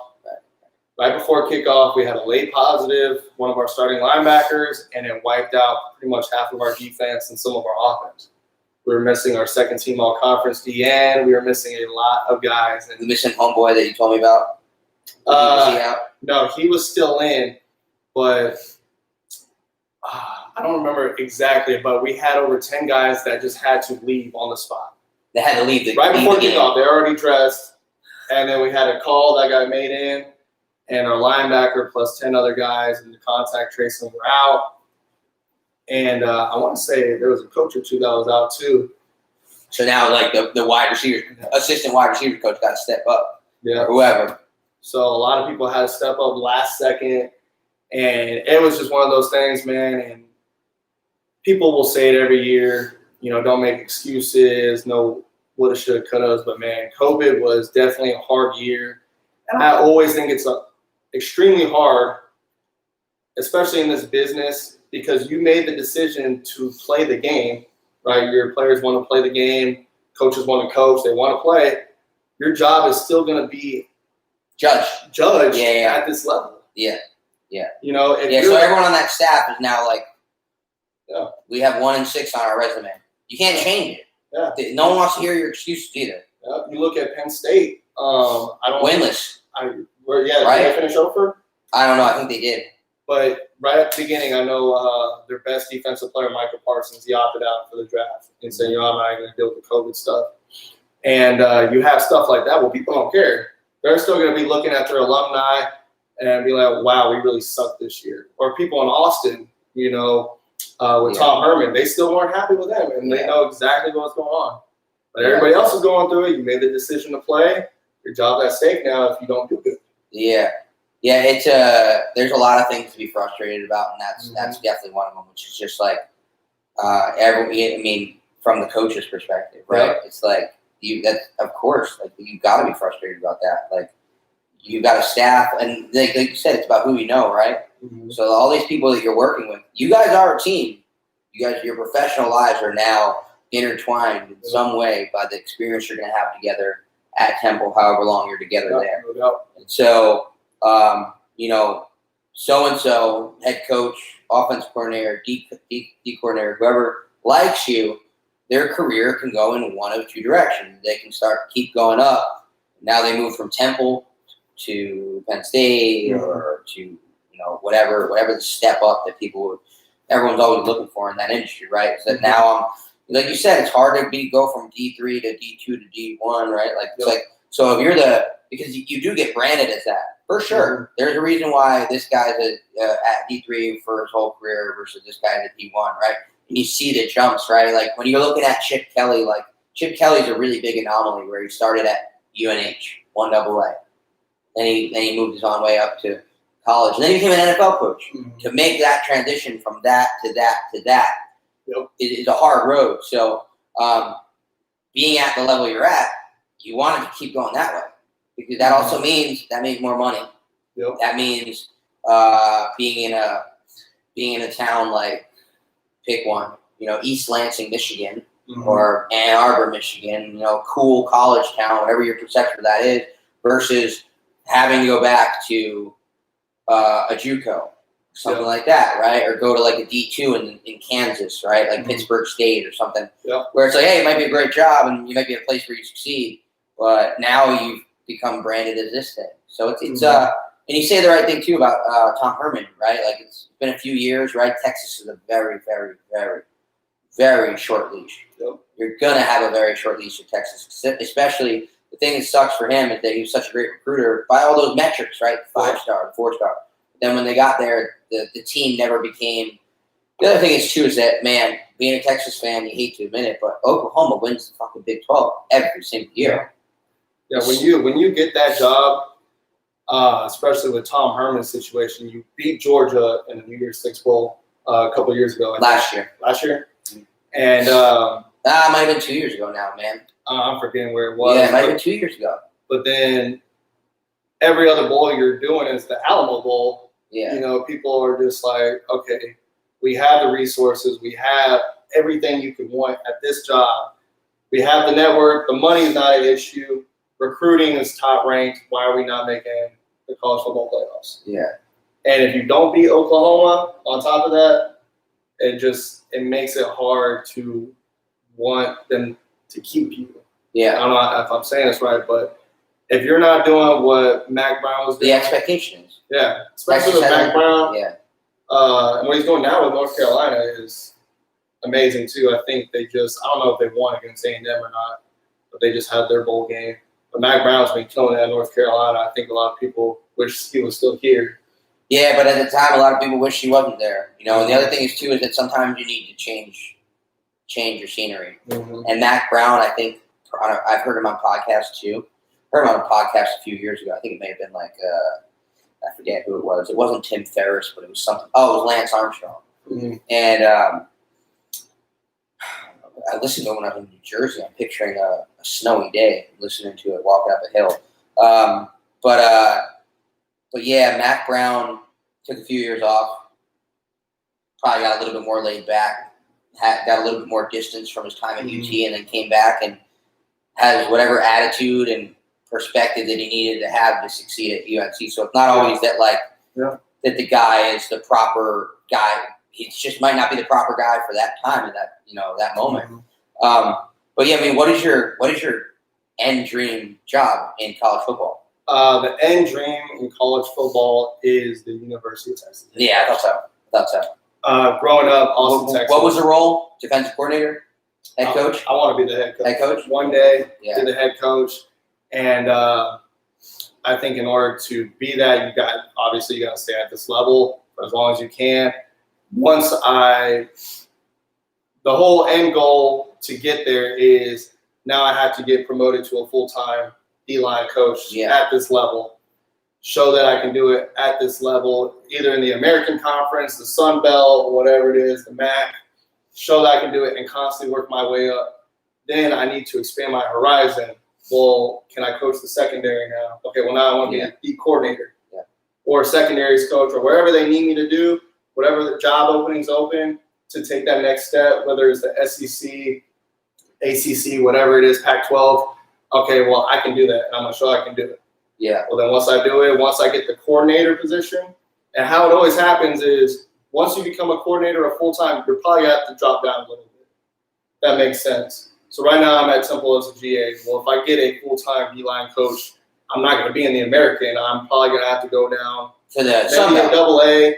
We had a late positive, one of our starting linebackers, and it wiped out pretty much half of our defense and some of our offense. We were missing our second team all conference DN. We were missing a lot of guys. The missing homeboy that you told me about. Was he out? No, he was still in, but I don't remember exactly. But we had over 10 guys that just had to leave on the spot. They had to leave right before kickoff. They're already dressed, and then we had a call that got made in, and our linebacker plus 10 other guys and the contact tracing were out. And I want to say there was a coach or two that was out too. So now, like the wide receiver, assistant wide receiver coach got to step up. Yeah. Or whoever. So a lot of people had to step up last second, and it was just one of those things, man. And people will say it every year, you know, don't make excuses, no woulda, shoulda, couldas. But man, COVID was definitely a hard year, and I always think it's extremely hard, especially in this business, because you made the decision to play the game, right? Your players want to play the game, coaches want to coach, they want to play. Your job is still going to be judge at this level. Yeah. You know, so everyone on that staff is now like, we have 1 and 6 on our resume. You can't change it. Yeah. No one wants to hear your excuses either. Yeah. You look at Penn State. I don't winless. Right? Did they finish over? I don't know. I think they did. But right at the beginning, I know their best defensive player, Michael Parsons, he opted out for the draft and said, you know, I'm not going to deal with the COVID stuff. And you have stuff like that. Well, people don't care. They're still going to be looking at their alumni and be like, wow, we really sucked this year. Or people in Austin, you know, with Tom Herman, they still weren't happy with him, and they know exactly what's going on. But everybody else is going through it. You made the decision to play. Your job's at stake now if you don't do good. Yeah, it's there's a lot of things to be frustrated about, and that's definitely one of them, which is just like from the coach's perspective, right? Yeah. It's like of course, like you got to be frustrated about that. Like you got a staff, and like you said, it's about who you know, right? Mm-hmm. So all these people that you're working with, you guys are a team. Your professional lives are now intertwined in some way by the experience you're going to have together at Temple, however long you're together there. No doubt. And so, you know, so-and-so, head coach, offensive coordinator, D coordinator, whoever likes you, their career can go in one of two directions. They can keep going up. Now they move from Temple to Penn State or to, you know, whatever the step up that everyone's always looking for in that industry, right? So now like you said, it's hard to go from D3 to D2 to D1, right? Like it's like, so if because you do get branded as that for sure. There's a reason why this guy's at D3 for his whole career versus this guy's at D1, right? And you see the jumps, right? Like when you're looking at Chip Kelly, like Chip Kelly's a really big anomaly where he started at UNH, 1AA. Then he moved his own way up to college. And then he became an NFL coach. To make that transition from that to that to that is a hard road. So being at the level you're at, you want to keep going that way. Because that also means more money. That means being in a town like, pick one, you know, East Lansing, Michigan, or Ann Arbor, Michigan, you know, cool college town, whatever your perception of that is, versus having to go back to a JUCO, something like that, right? Or go to like a D2 in Kansas, right? Like Pittsburgh State or something, where it's like, hey, it might be a great job and you might be at a place where you succeed, but now you've become branded as this thing. So it's and you say the right thing too about Tom Herman, right? Like it's been a few years, right? Texas is a very, very, very, very short leash. You're gonna have a very short leash at Texas, especially. The thing that sucks for him is that he was such a great recruiter by all those metrics, right? 5-star, 4-star. Then when they got there, the team never became. The other thing is too is that, man, being a Texas fan, you hate to admit it, but Oklahoma wins the fucking Big 12 every single year. Yeah, when you get that job, especially with Tom Herman's situation, you beat Georgia in the New Year's Six Bowl a couple of years ago. Last year, and might have been 2 years ago now, man. I'm forgetting where it was. Yeah, it might have been 2 years ago. But then every other bowl you're doing is the Alamo Bowl. Yeah. You know, people are just like, okay, we have the resources. We have everything you could want at this job. We have the network. The money is not an issue. Recruiting is top ranked. Why are we not making the college football playoffs? Yeah. And if you don't beat Oklahoma on top of that, it makes it hard to want them to keep you. I Yeah. don't know if I'm saying this right, but if you're not doing what Mac Brown was doing, The expectations. yeah, especially with Mac Brown, and what he's doing now with North Carolina is amazing too. I think I don't know if they won against A&M or not, but they just had their bowl game. But Mac Brown's been killing it at North Carolina. I think a lot of people wish he was still here. Yeah, but at the time, a lot of people wish he wasn't there. And the other thing is too is that sometimes you need to change your scenery. Mm-hmm. And Mac Brown, I think I've heard him on podcasts too. Heard him on a podcast a few years ago. I think it may have been like I forget who it was. It wasn't Tim Ferriss, but it was something. Oh, it was Lance Armstrong. Mm-hmm. And I listened to it when I was in New Jersey. I'm picturing a snowy day, listening to it walking up a hill. But yeah, Mac Brown took a few years off. Probably got a little bit more laid back. Got a little bit more distance from his time at UT, and then came back and has whatever attitude and perspective that he needed to have to succeed at UNC. So it's not always that that the guy is the proper guy. He just might not be the proper guy for that time and that moment. Mm-hmm. But yeah, I mean, what is your end dream job in college football? The end dream in college football is the University of Texas. Yeah, I thought so. Growing up, Austin, Texas. What was the role? Defensive coordinator? Head coach? I want to be the head coach. Head coach? One day, be the head coach. And I think in order to be that, you got to stay at this level for as long as you can. The whole end goal to get there is now I have to get promoted to a full-time D-line coach at this level. Show that I can do it at this level, either in the American Conference, the Sun Belt, whatever it is, the MAC. Show that I can do it and constantly work my way up. Then I need to expand my horizon. Well, can I coach the secondary now? Okay, well, now I want to be a D coordinator or secondaries coach or wherever they need me to do, whatever the job openings open to take that next step, whether it's the SEC, ACC, whatever it is, Pac-12. Okay, well, I can do that, and I'm going to show I can do it. Yeah. Well, then once I do it, once I get the coordinator position, and how it always happens is once you become a coordinator or full-time, you're probably going to have to drop down a little bit. That makes sense. So right now I'm at Temple as a GA. Well, if I get a full-time D-line coach, I'm not going to be in the American. I'm probably going to have to go down to the maybe a AA,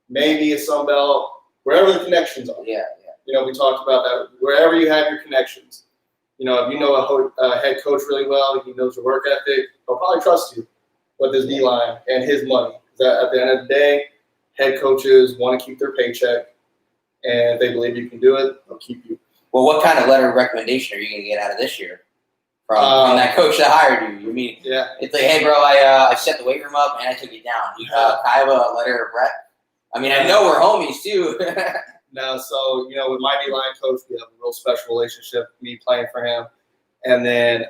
maybe a Sun Belt, wherever the connections are. Yeah. We talked about that. Wherever you have your connections. If you know a head coach really well, he knows your work ethic, he'll probably trust you with his D-line and his money. At the end of the day, head coaches want to keep their paycheck, and if they believe you can do it, they'll keep you. Well, what kind of letter of recommendation are you going to get out of this year from that coach that hired you? You mean it's like, hey, bro, I set the weight room up and I took it down. Can I have a letter of rec? I mean, I know we're homies too. No, so with my D-line coach, we have a real special relationship. Me playing for him, and then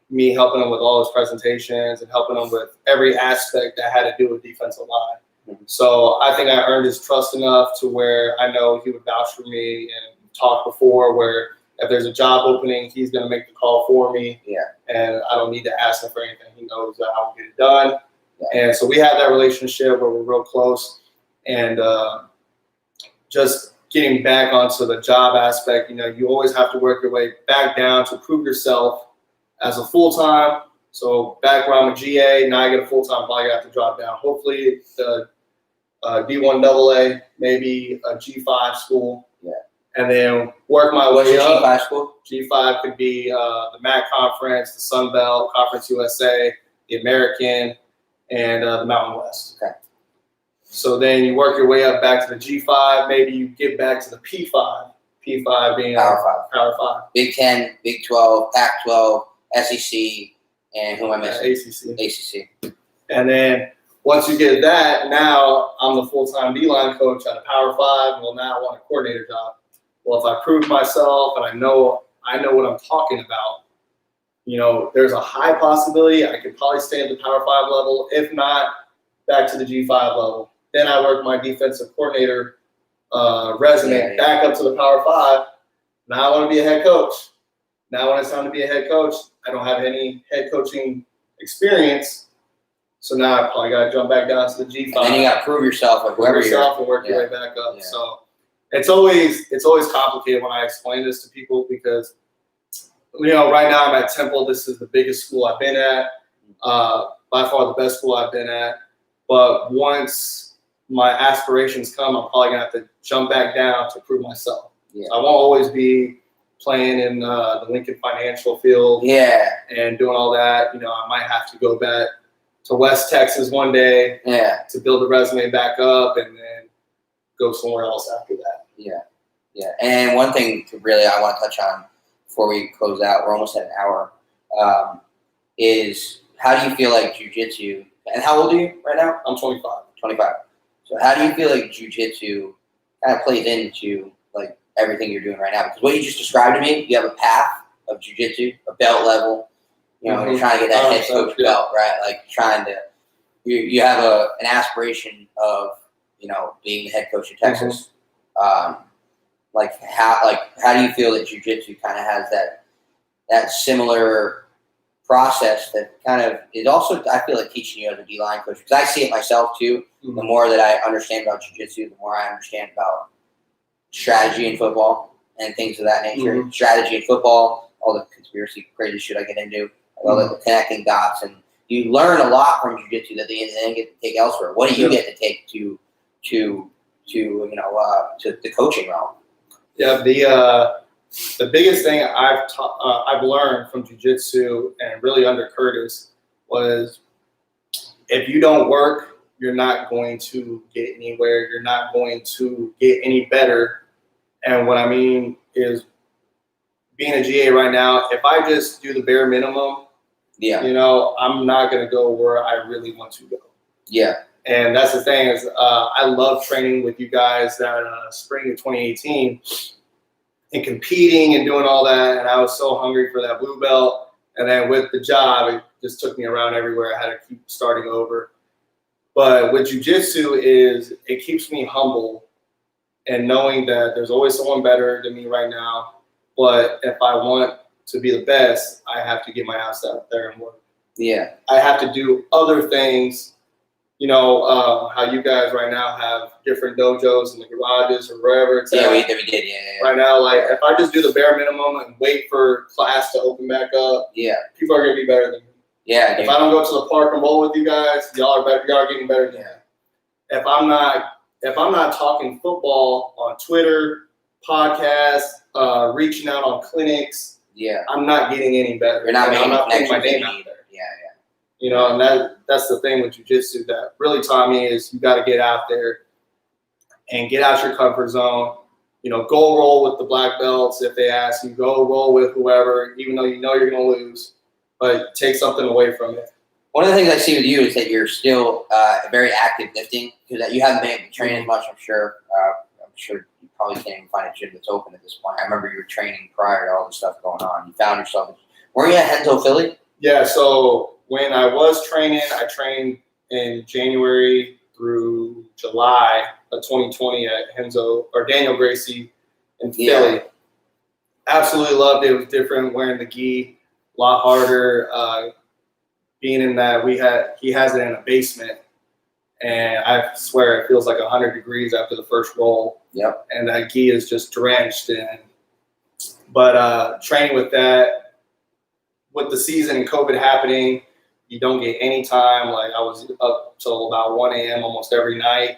me helping him with all his presentations and helping him with every aspect that had to do with defensive line. Mm-hmm. So I think I earned his trust enough to where I know he would vouch for me and talk before where if there's a job opening, he's going to make the call for me. Yeah. And I don't need to ask him for anything. He knows that I will get it done. Yeah. And so we have that relationship where we're real close. And just getting back onto the job aspect, you always have to work your way back down to prove yourself as a full-time. So back when I'm a GA, now I get a full-time, probably have to drop down. Hopefully the D1 AA, maybe a G5 school. Yeah. And then work my way up. G5 school? G5 could be the MAC Conference, the Sun Belt, Conference USA, the American, and the Mountain West. Okay. So then you work your way up back to the G5. Maybe you get back to the P5. P5 being Power 5. Power 5. Big 10, Big 12, Pac-12, SEC, and who am I missing? ACC. And then once you get that, now I'm the full-time D-line coach at a Power 5. Well, now I want a coordinator job. Well, if I prove myself and I know what I'm talking about, there's a high possibility I could probably stay at the Power 5 level. If not, back to the G5 level. Then I work my defensive coordinator resume back up to the Power 5. Now I want to be a head coach. Now when it's time to be a head coach, I don't have any head coaching experience. So now I probably got to jump back down to the G5. And then you got to prove yourself with whoever and work your way back up. Yeah. So it's always complicated when I explain this to people because, right now I'm at Temple. This is the biggest school I've been at, by far the best school I've been at. But once my aspirations come, I'm probably gonna have to jump back down to prove myself. Yeah. I won't always be playing in the Lincoln Financial field. Yeah. And doing all that. I might have to go back to West Texas one day. Yeah. To build the resume back up and then go somewhere else after that. Yeah. Yeah. And one thing I want to touch on before we close out, we're almost at an hour, is how do you feel like jiu-jitsu, and how old are you right now? I'm 25. 25. So how do you feel like jiu-jitsu kind of plays into like everything you're doing right now? Because what you just described to me, you have a path of jiu-jitsu, a belt level. You're trying to get that head coach belt, right? Like trying to, you have an aspiration of, being the head coach of Texas. Like how do you feel that jiu-jitsu kind of has that similar process that kind of is also, I feel like, teaching you as a D-line coach? Because I see it myself too. Mm-hmm. The more that I understand about jiu-jitsu, the more I understand about strategy in football and things of that nature. Mm-hmm. Strategy in football, all the conspiracy crazy shit I get into, all the connecting dots, and you learn a lot from jiu-jitsu that they then get to take elsewhere. What do you get to take to the coaching realm? Yeah, the biggest thing I've learned from jiu-jitsu and really under Curtis was if you don't work, you're not going to get anywhere. You're not going to get any better. And what I mean is, being a GA right now, if I just do the bare minimum, I'm not going to go where I really want to go. Yeah. And that's the thing is, I love training with you guys that spring of 2018 and competing and doing all that. And I was so hungry for that blue belt. And then with the job, it just took me around everywhere. I had to keep starting over. But with jiu-jitsu is it keeps me humble and knowing that there's always someone better than me right now. But if I want to be the best, I have to get my ass out there and work. Yeah. I have to do other things. How you guys right now have different dojos in the garages or wherever it's at. Yeah, we did. Yeah. Right now, like, if I just do the bare minimum and wait for class to open back up, people are going to be better than me. Yeah. If I don't go to the park and bowl with you guys, y'all are better. Y'all are getting better than me. If I'm not talking football on Twitter, podcasts, reaching out on clinics, I'm not getting any better. You're not I'm not putting my name out either. there. And that's the thing with jiu-jitsu that really taught me is you got to get out there and get out your comfort zone. Go roll with the black belts if they ask you. Go roll with whoever, even though you're going to lose, but take something away from it. One of the things I see with you is that you're still very active lifting because you haven't been able to train as much, I'm sure. I'm sure you probably can't even find a gym that's open at this point. I remember you were training prior to all the stuff going on. You found yourself. Weren't you at Henzo, Philly? Yeah, so when I was training, I trained in January through July of 2020 at Henzo or Daniel Gracie in Philly. Absolutely loved it. It was different wearing the gi, a lot harder. Being in that he has it in a basement, and I swear it feels like 100 degrees after the first roll. Yep. And that gi is just drenched but training with that, with the season and COVID happening, you don't get any time. Like I was up till about 1 a.m. almost every night,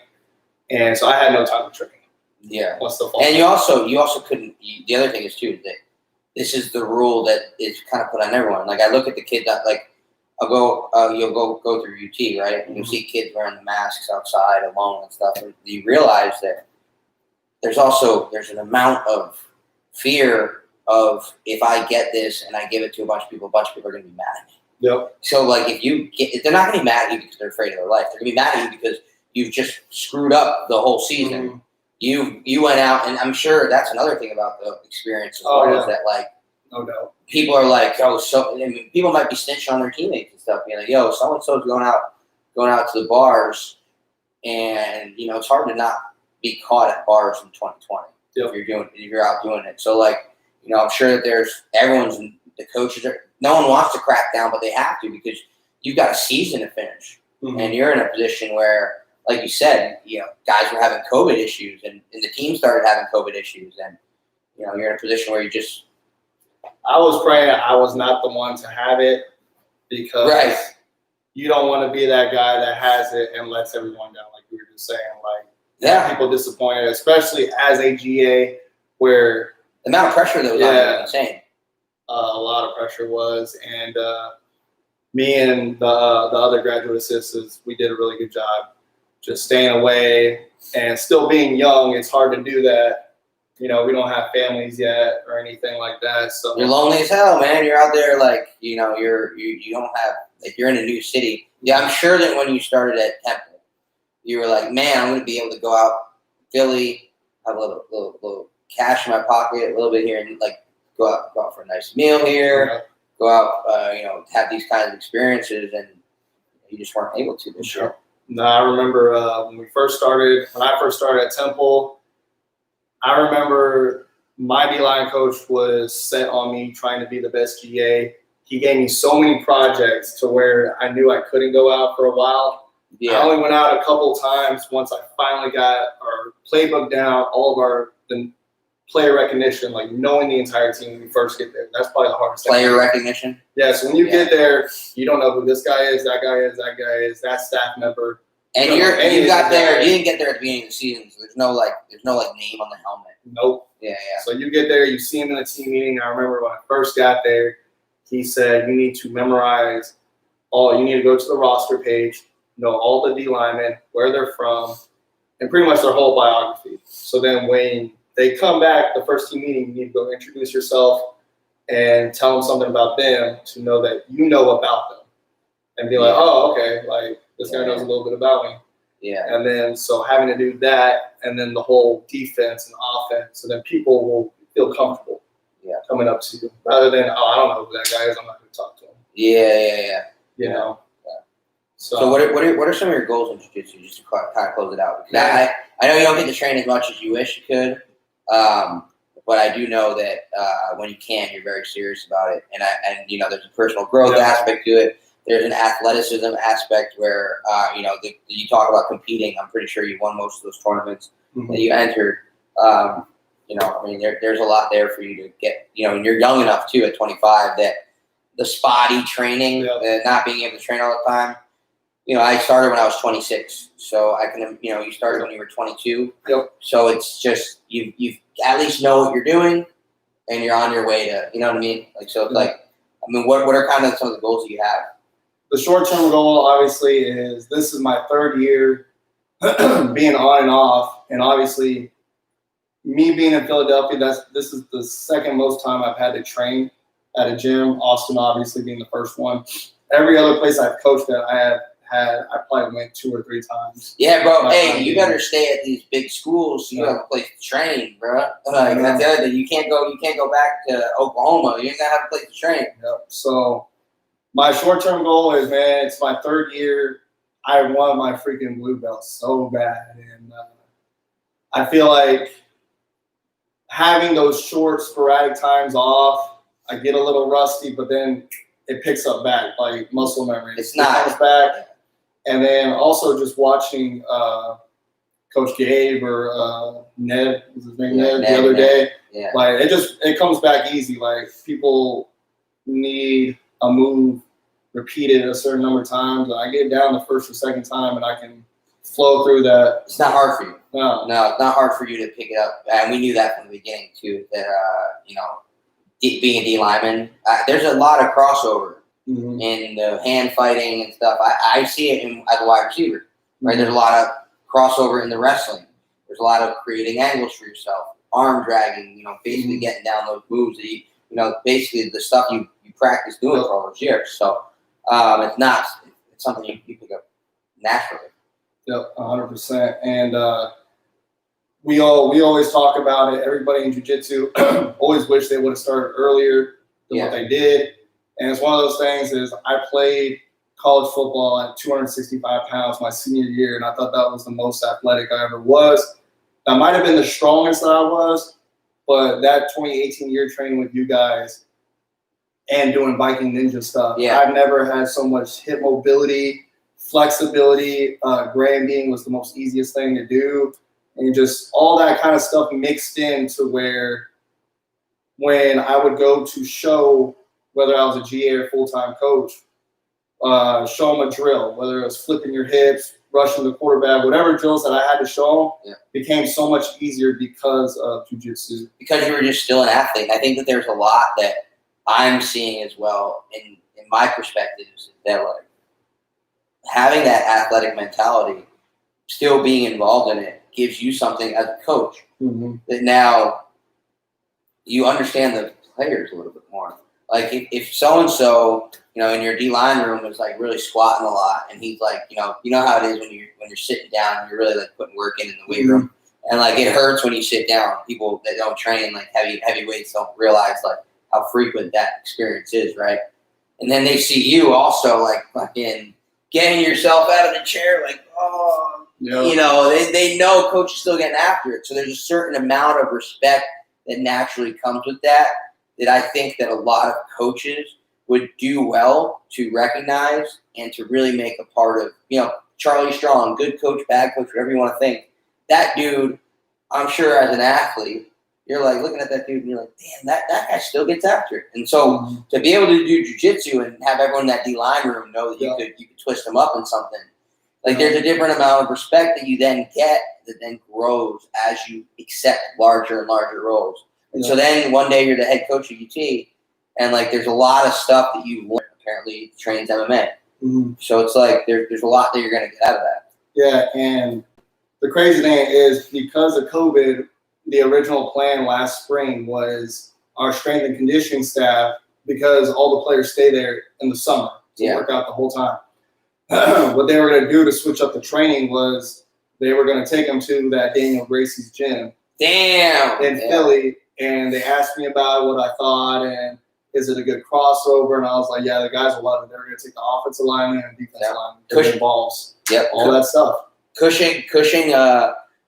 and so I had no time to train. Yeah. What's the fall? And you also couldn't. The other thing is too that this is the rule that is kind of put on everyone. Like I look at the kid that like I'll go. You'll go through UT, right? And you'll see kids wearing the masks outside alone and stuff. And you realize that there's an amount of fear of if I get this and I give it to a bunch of people are going to be mad at me. Yep. So like if they're not going to be mad at you because they're afraid of their life. They're going to be mad at you because you've just screwed up the whole season. Mm-hmm. You went out, and I'm sure that's another thing about the experience as well, is that like, no doubt, people are like, people might be snitching on their teammates and stuff, being like, yo, so and so's going out to the bars, and it's hard to not be caught at bars in 2020 if you're out doing it. So like, I'm sure that the coaches no one wants to crack down, but they have to because you've got a season to finish, and you're in a position where like you said, guys were having COVID issues, and the team started having COVID issues, and you're in a position where you just. I was praying I was not the one to have it, because you don't want to be that guy that has it and lets everyone down, like we were just saying. Like, people disappointed, especially as a GA, where the amount of pressure that was on you was insane. A lot of pressure was, and me and the other graduate assistants, we did a really good job just staying away and still being young. It's hard to do that. We don't have families yet or anything like that. So you're lonely as hell, man. You're out there like, you don't have, like, you're in a new city. Yeah, I'm sure that when you started at Temple, you were like, man, I'm going to be able to go out Philly, have a little cash in my pocket, a little bit here, and like go out for a nice meal here, go out, have these kinds of experiences, and you just weren't able to this year. No, I remember when I first started at Temple, I remember my D-line coach was set on me trying to be the best GA. He gave me so many projects to where I knew I couldn't go out for a while. Yeah. I only went out a couple times once I finally got our playbook down, all of the player recognition, like knowing the entire team when you first get there. That's probably the hardest thing. Player recognition? Yeah, so when you get there, you don't know who this guy is, that guy is, that staff member. And you didn't get there at the beginning of the season, so there's no name on the helmet. Nope. Yeah. So you get there, you see him in a team meeting. I remember when I first got there, he said, you need to memorize you need to go to the roster page, know all the D linemen, where they're from, and pretty much their whole biography. So then when they come back, the first team meeting, you need to go introduce yourself and tell them something about them to know that you know about them. And be like, oh, okay, like this guy knows a little bit about me. Yeah. And then so having to do that, and then the whole defense and offense, so then people will feel comfortable coming up to you, rather than, I don't know who that guy is, I'm not going to talk to him. Yeah. Yeah. So what are some of your goals in jiu-jitsu, just to kind of close it out? Because I know you don't get to train as much as you wish you could, but I do know that when you can, you're very serious about it. And there's a personal growth aspect to it. There's an athleticism aspect where, you talk about competing. I'm pretty sure you won most of those tournaments that you entered. There's a lot there for you to get, and you're young enough too at 25 that the spotty training, not being able to train all the time. I started when I was 26, so I can, you started when you were 22. Yep. So it's just, you at least know what you're doing, and you're on your way to, you know what I mean? Like, so it's like, what are kind of some of the goals that you have? The short-term goal, obviously, is this is my third year being on and off, and obviously, me being in Philadelphia, this is the second most time I've had to train at a gym. Austin, obviously, being the first one. Every other place I've coached at, I probably went 2 or 3 times. Yeah, bro. Hey, you better stay at these big schools so you have a place to train, bro. Like that's the other thing. You can't go back to Oklahoma. You ain't gonna have a place to train. Yep. So my short-term goal is, man, it's my third year. I want my freaking blue belt so bad, and I feel like having those short, sporadic times off, I get a little rusty, but then it picks up back, like muscle memory. It comes back. And then also just watching Coach Gabe or Ned, was his name Ned, the other day. Yeah. Like it comes back easy. Like people need a move repeated a certain number of times. I get down the first or second time and I can flow through that. It's not hard for you. No, it's not hard for you to pick it up. And we knew that from the beginning too, that being a D lineman, there's a lot of crossover. In the hand fighting and stuff. I see it as a wide receiver, right? There's a lot of crossover in the wrestling. There's a lot of creating angles for yourself, arm dragging, basically getting down those moves that basically the stuff you practice doing for all those years. So it's something you pick up naturally. Yep, 100%. And we always talk about it. Everybody in jiu-jitsu always wish they would have started earlier than what they did. And it's one of those things is I played college football at 265 pounds my senior year, and I thought that was the most athletic I ever was. That might have been the strongest that I was, but that 2018 year training with you guys and doing Viking Ninja stuff, I've never had so much hip mobility, flexibility. Granding was the most easiest thing to do. And just all that kind of stuff mixed in to where when I would go to show, whether I was a GA or full-time coach, show them a drill, whether it was flipping your hips, rushing the quarterback, whatever drills that I had to show them, became so much easier because of jiu-jitsu. Because you were just still an athlete. I think that there's a lot that I'm seeing as well in my perspectives that like having that athletic mentality, still being involved in it, gives you something as a coach that now you understand the players a little bit more. Like if so-and-so, in your D-line room was like really squatting a lot, and he's like, you know how it is when you're sitting down and you're really like putting work in the weight room, and like it hurts when you sit down. People that don't train like heavy weights don't realize like how frequent that experience is, right? And then they see you also like fucking getting yourself out of the chair, like they know coach is still getting after it. So there's a certain amount of respect that naturally comes with that I think that a lot of coaches would do well to recognize and to really make a part of, Charlie Strong, good coach, bad coach, whatever you want to think. That dude, I'm sure as an athlete, you're like looking at that dude and you're like, damn, that guy still gets after it. And so to be able to do jiu-jitsu and have everyone in that D-line room know that you could twist them up in something, like there's a different amount of respect that you then get that then grows as you accept larger and larger roles. And so then one day you're the head coach of UT, and like there's a lot of stuff that you learn. Apparently trains MMA. So it's like there's a lot that you're going to get out of that. Yeah, and the crazy thing is because of COVID, the original plan last spring was our strength and conditioning staff, because all the players stay there in the summer to work out the whole time. What they were going to do to switch up the training was they were going to take them to that Daniel Gracie's gym in Philly, and they asked me about what I thought and is it a good crossover, and I was like, yeah, the guys will love it. They're going to take the offensive lineman and defensive lineman, Cushing balls, all that stuff. Cushing,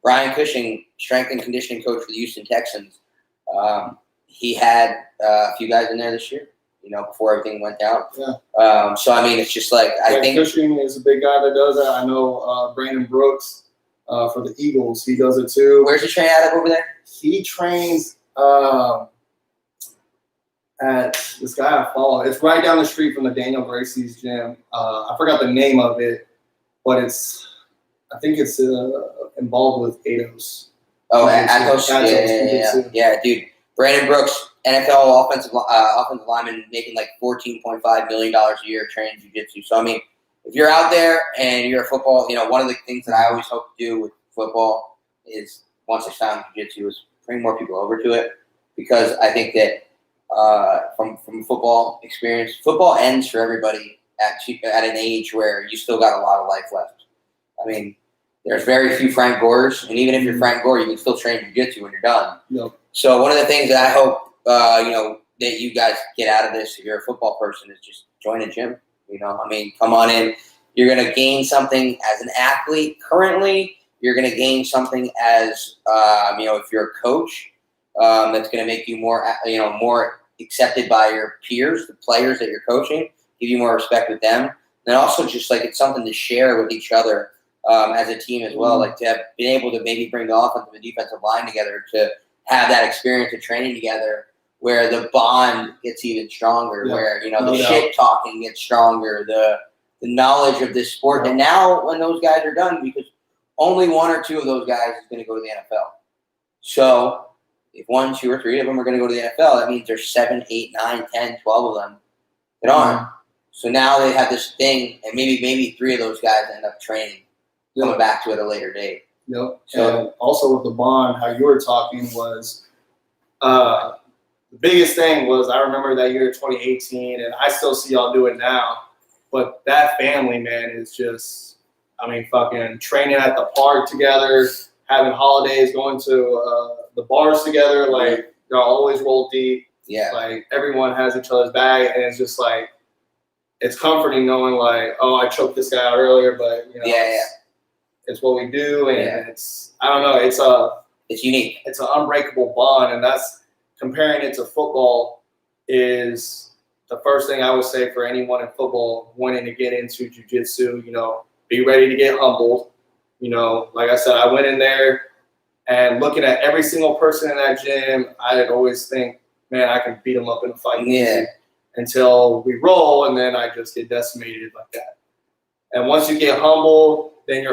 Brian Cushing, strength and conditioning coach for the Houston Texans. He had a few guys in there this year, before everything went down. So, I mean, it's just like I think Cushing is a big guy that does that. I know Brandon Brooks for the Eagles. He does it too. Where's he train out of over there? He trains at this guy I follow. It's right down the street from the Daniel Gracie's gym. I forgot the name of it, but I think it's involved with Atos. Oh, Atos. Yeah, dude. Brandon Brooks, NFL offensive lineman, making like $14.5 million a year training jiu-jitsu. So, I mean, if you're out there and you're a football, one of the things that I always hope to do with football is, once I found jiu-jitsu, is bring more people over to it, because I think that from football experience, football ends for everybody at an age where you still got a lot of life left. I mean, there's very few Frank Gores, and even if you're Frank Gore, you can still train jiu-jitsu when you're done. So one of the things that I hope, that you guys get out of this, if you're a football person, is just join a gym. I mean, come on in. You're going to gain something as an athlete currently. You're going to gain something as, if you're a coach, that's going to make you more accepted by your peers, the players that you're coaching, give you more respect with them. And also just like it's something to share with each other as a team as well, like to have been able to maybe bring the offensive and defensive line together to have that experience of training together where the bond gets even stronger, where, the shit talking gets stronger, the knowledge of this sport. And now when those guys are done, because only one or two of those guys is going to go to the NFL. So if 1, 2, or 3 of them are going to go to the NFL, that means there's 7, 8, 9, 10, 12 of them that aren't. So now they have this thing, and maybe 3 of those guys end up training, coming back to it at a later date. So, and also with the bond, how you were talking was the biggest thing was I remember that year 2018, and I still see y'all do it now. But that family, man, is just, fucking training at the park together, having holidays, going to the bars together. Like, y'all always roll deep. Yeah. Like, everyone has each other's bag, and it's just like, it's comforting knowing, like, oh, I choked this guy out earlier, but, it's what we do, and it's, I don't know, it's unique. It's an unbreakable bond, and that's, comparing it to football is the first thing I would say for anyone in football wanting to get into jiu-jitsu. be ready to get humbled. You know, like I said, I went in there and looking at every single person in that gym, I'd always think, man, I can beat them up in a fight. Yeah. Until we roll, and then I just get decimated like that. And once you get humble, then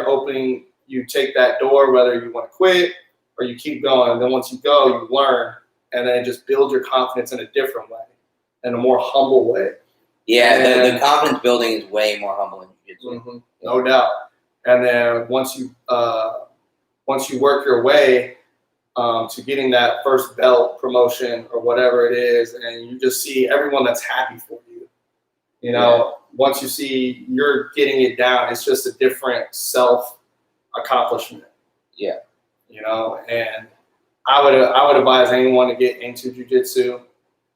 you take that door, whether you want to quit or you keep going. And then once you go, you learn, and then just build your confidence in a different way, in a more humble way. Yeah, the confidence building is way more humble in jiu-jitsu. Mm-hmm, no doubt. And then once you work your way to getting that first belt promotion or whatever it is, and you just see everyone that's happy for you. You know, once you see you're getting it down, it's just a different self-accomplishment. Yeah. You know, and I would advise anyone to get into jiu-jitsu,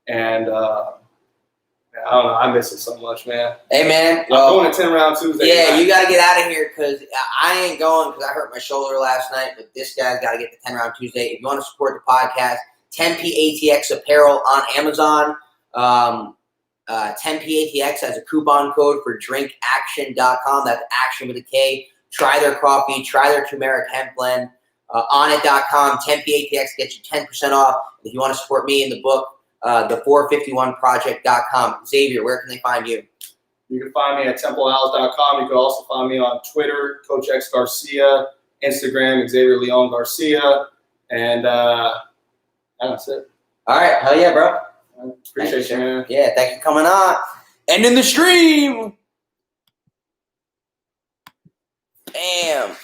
and I don't know, I miss it so much, man. Hey, man. Well, I'm going to 10-round Tuesday. Yeah, you got to get out of here because I ain't going because I hurt my shoulder last night, but this guy's got to get the 10-round Tuesday. If you want to support the podcast, 10PATX apparel on Amazon. 10PATX has a coupon code for drinkaction.com. That's action with a K. Try their coffee. Try their turmeric hemp blend. Onnit.com. 10PATX gets you 10% off. If you want to support me in the book, the451project.com. Xavier, where can they find you? You can find me at templehouse.com. You can also find me on Twitter, Coach X Garcia, Instagram, Xavier Leon Garcia, and that's it. All right. Hell yeah, bro. Appreciate you, man. Yeah, thanks for coming on. Ending the stream. Bam.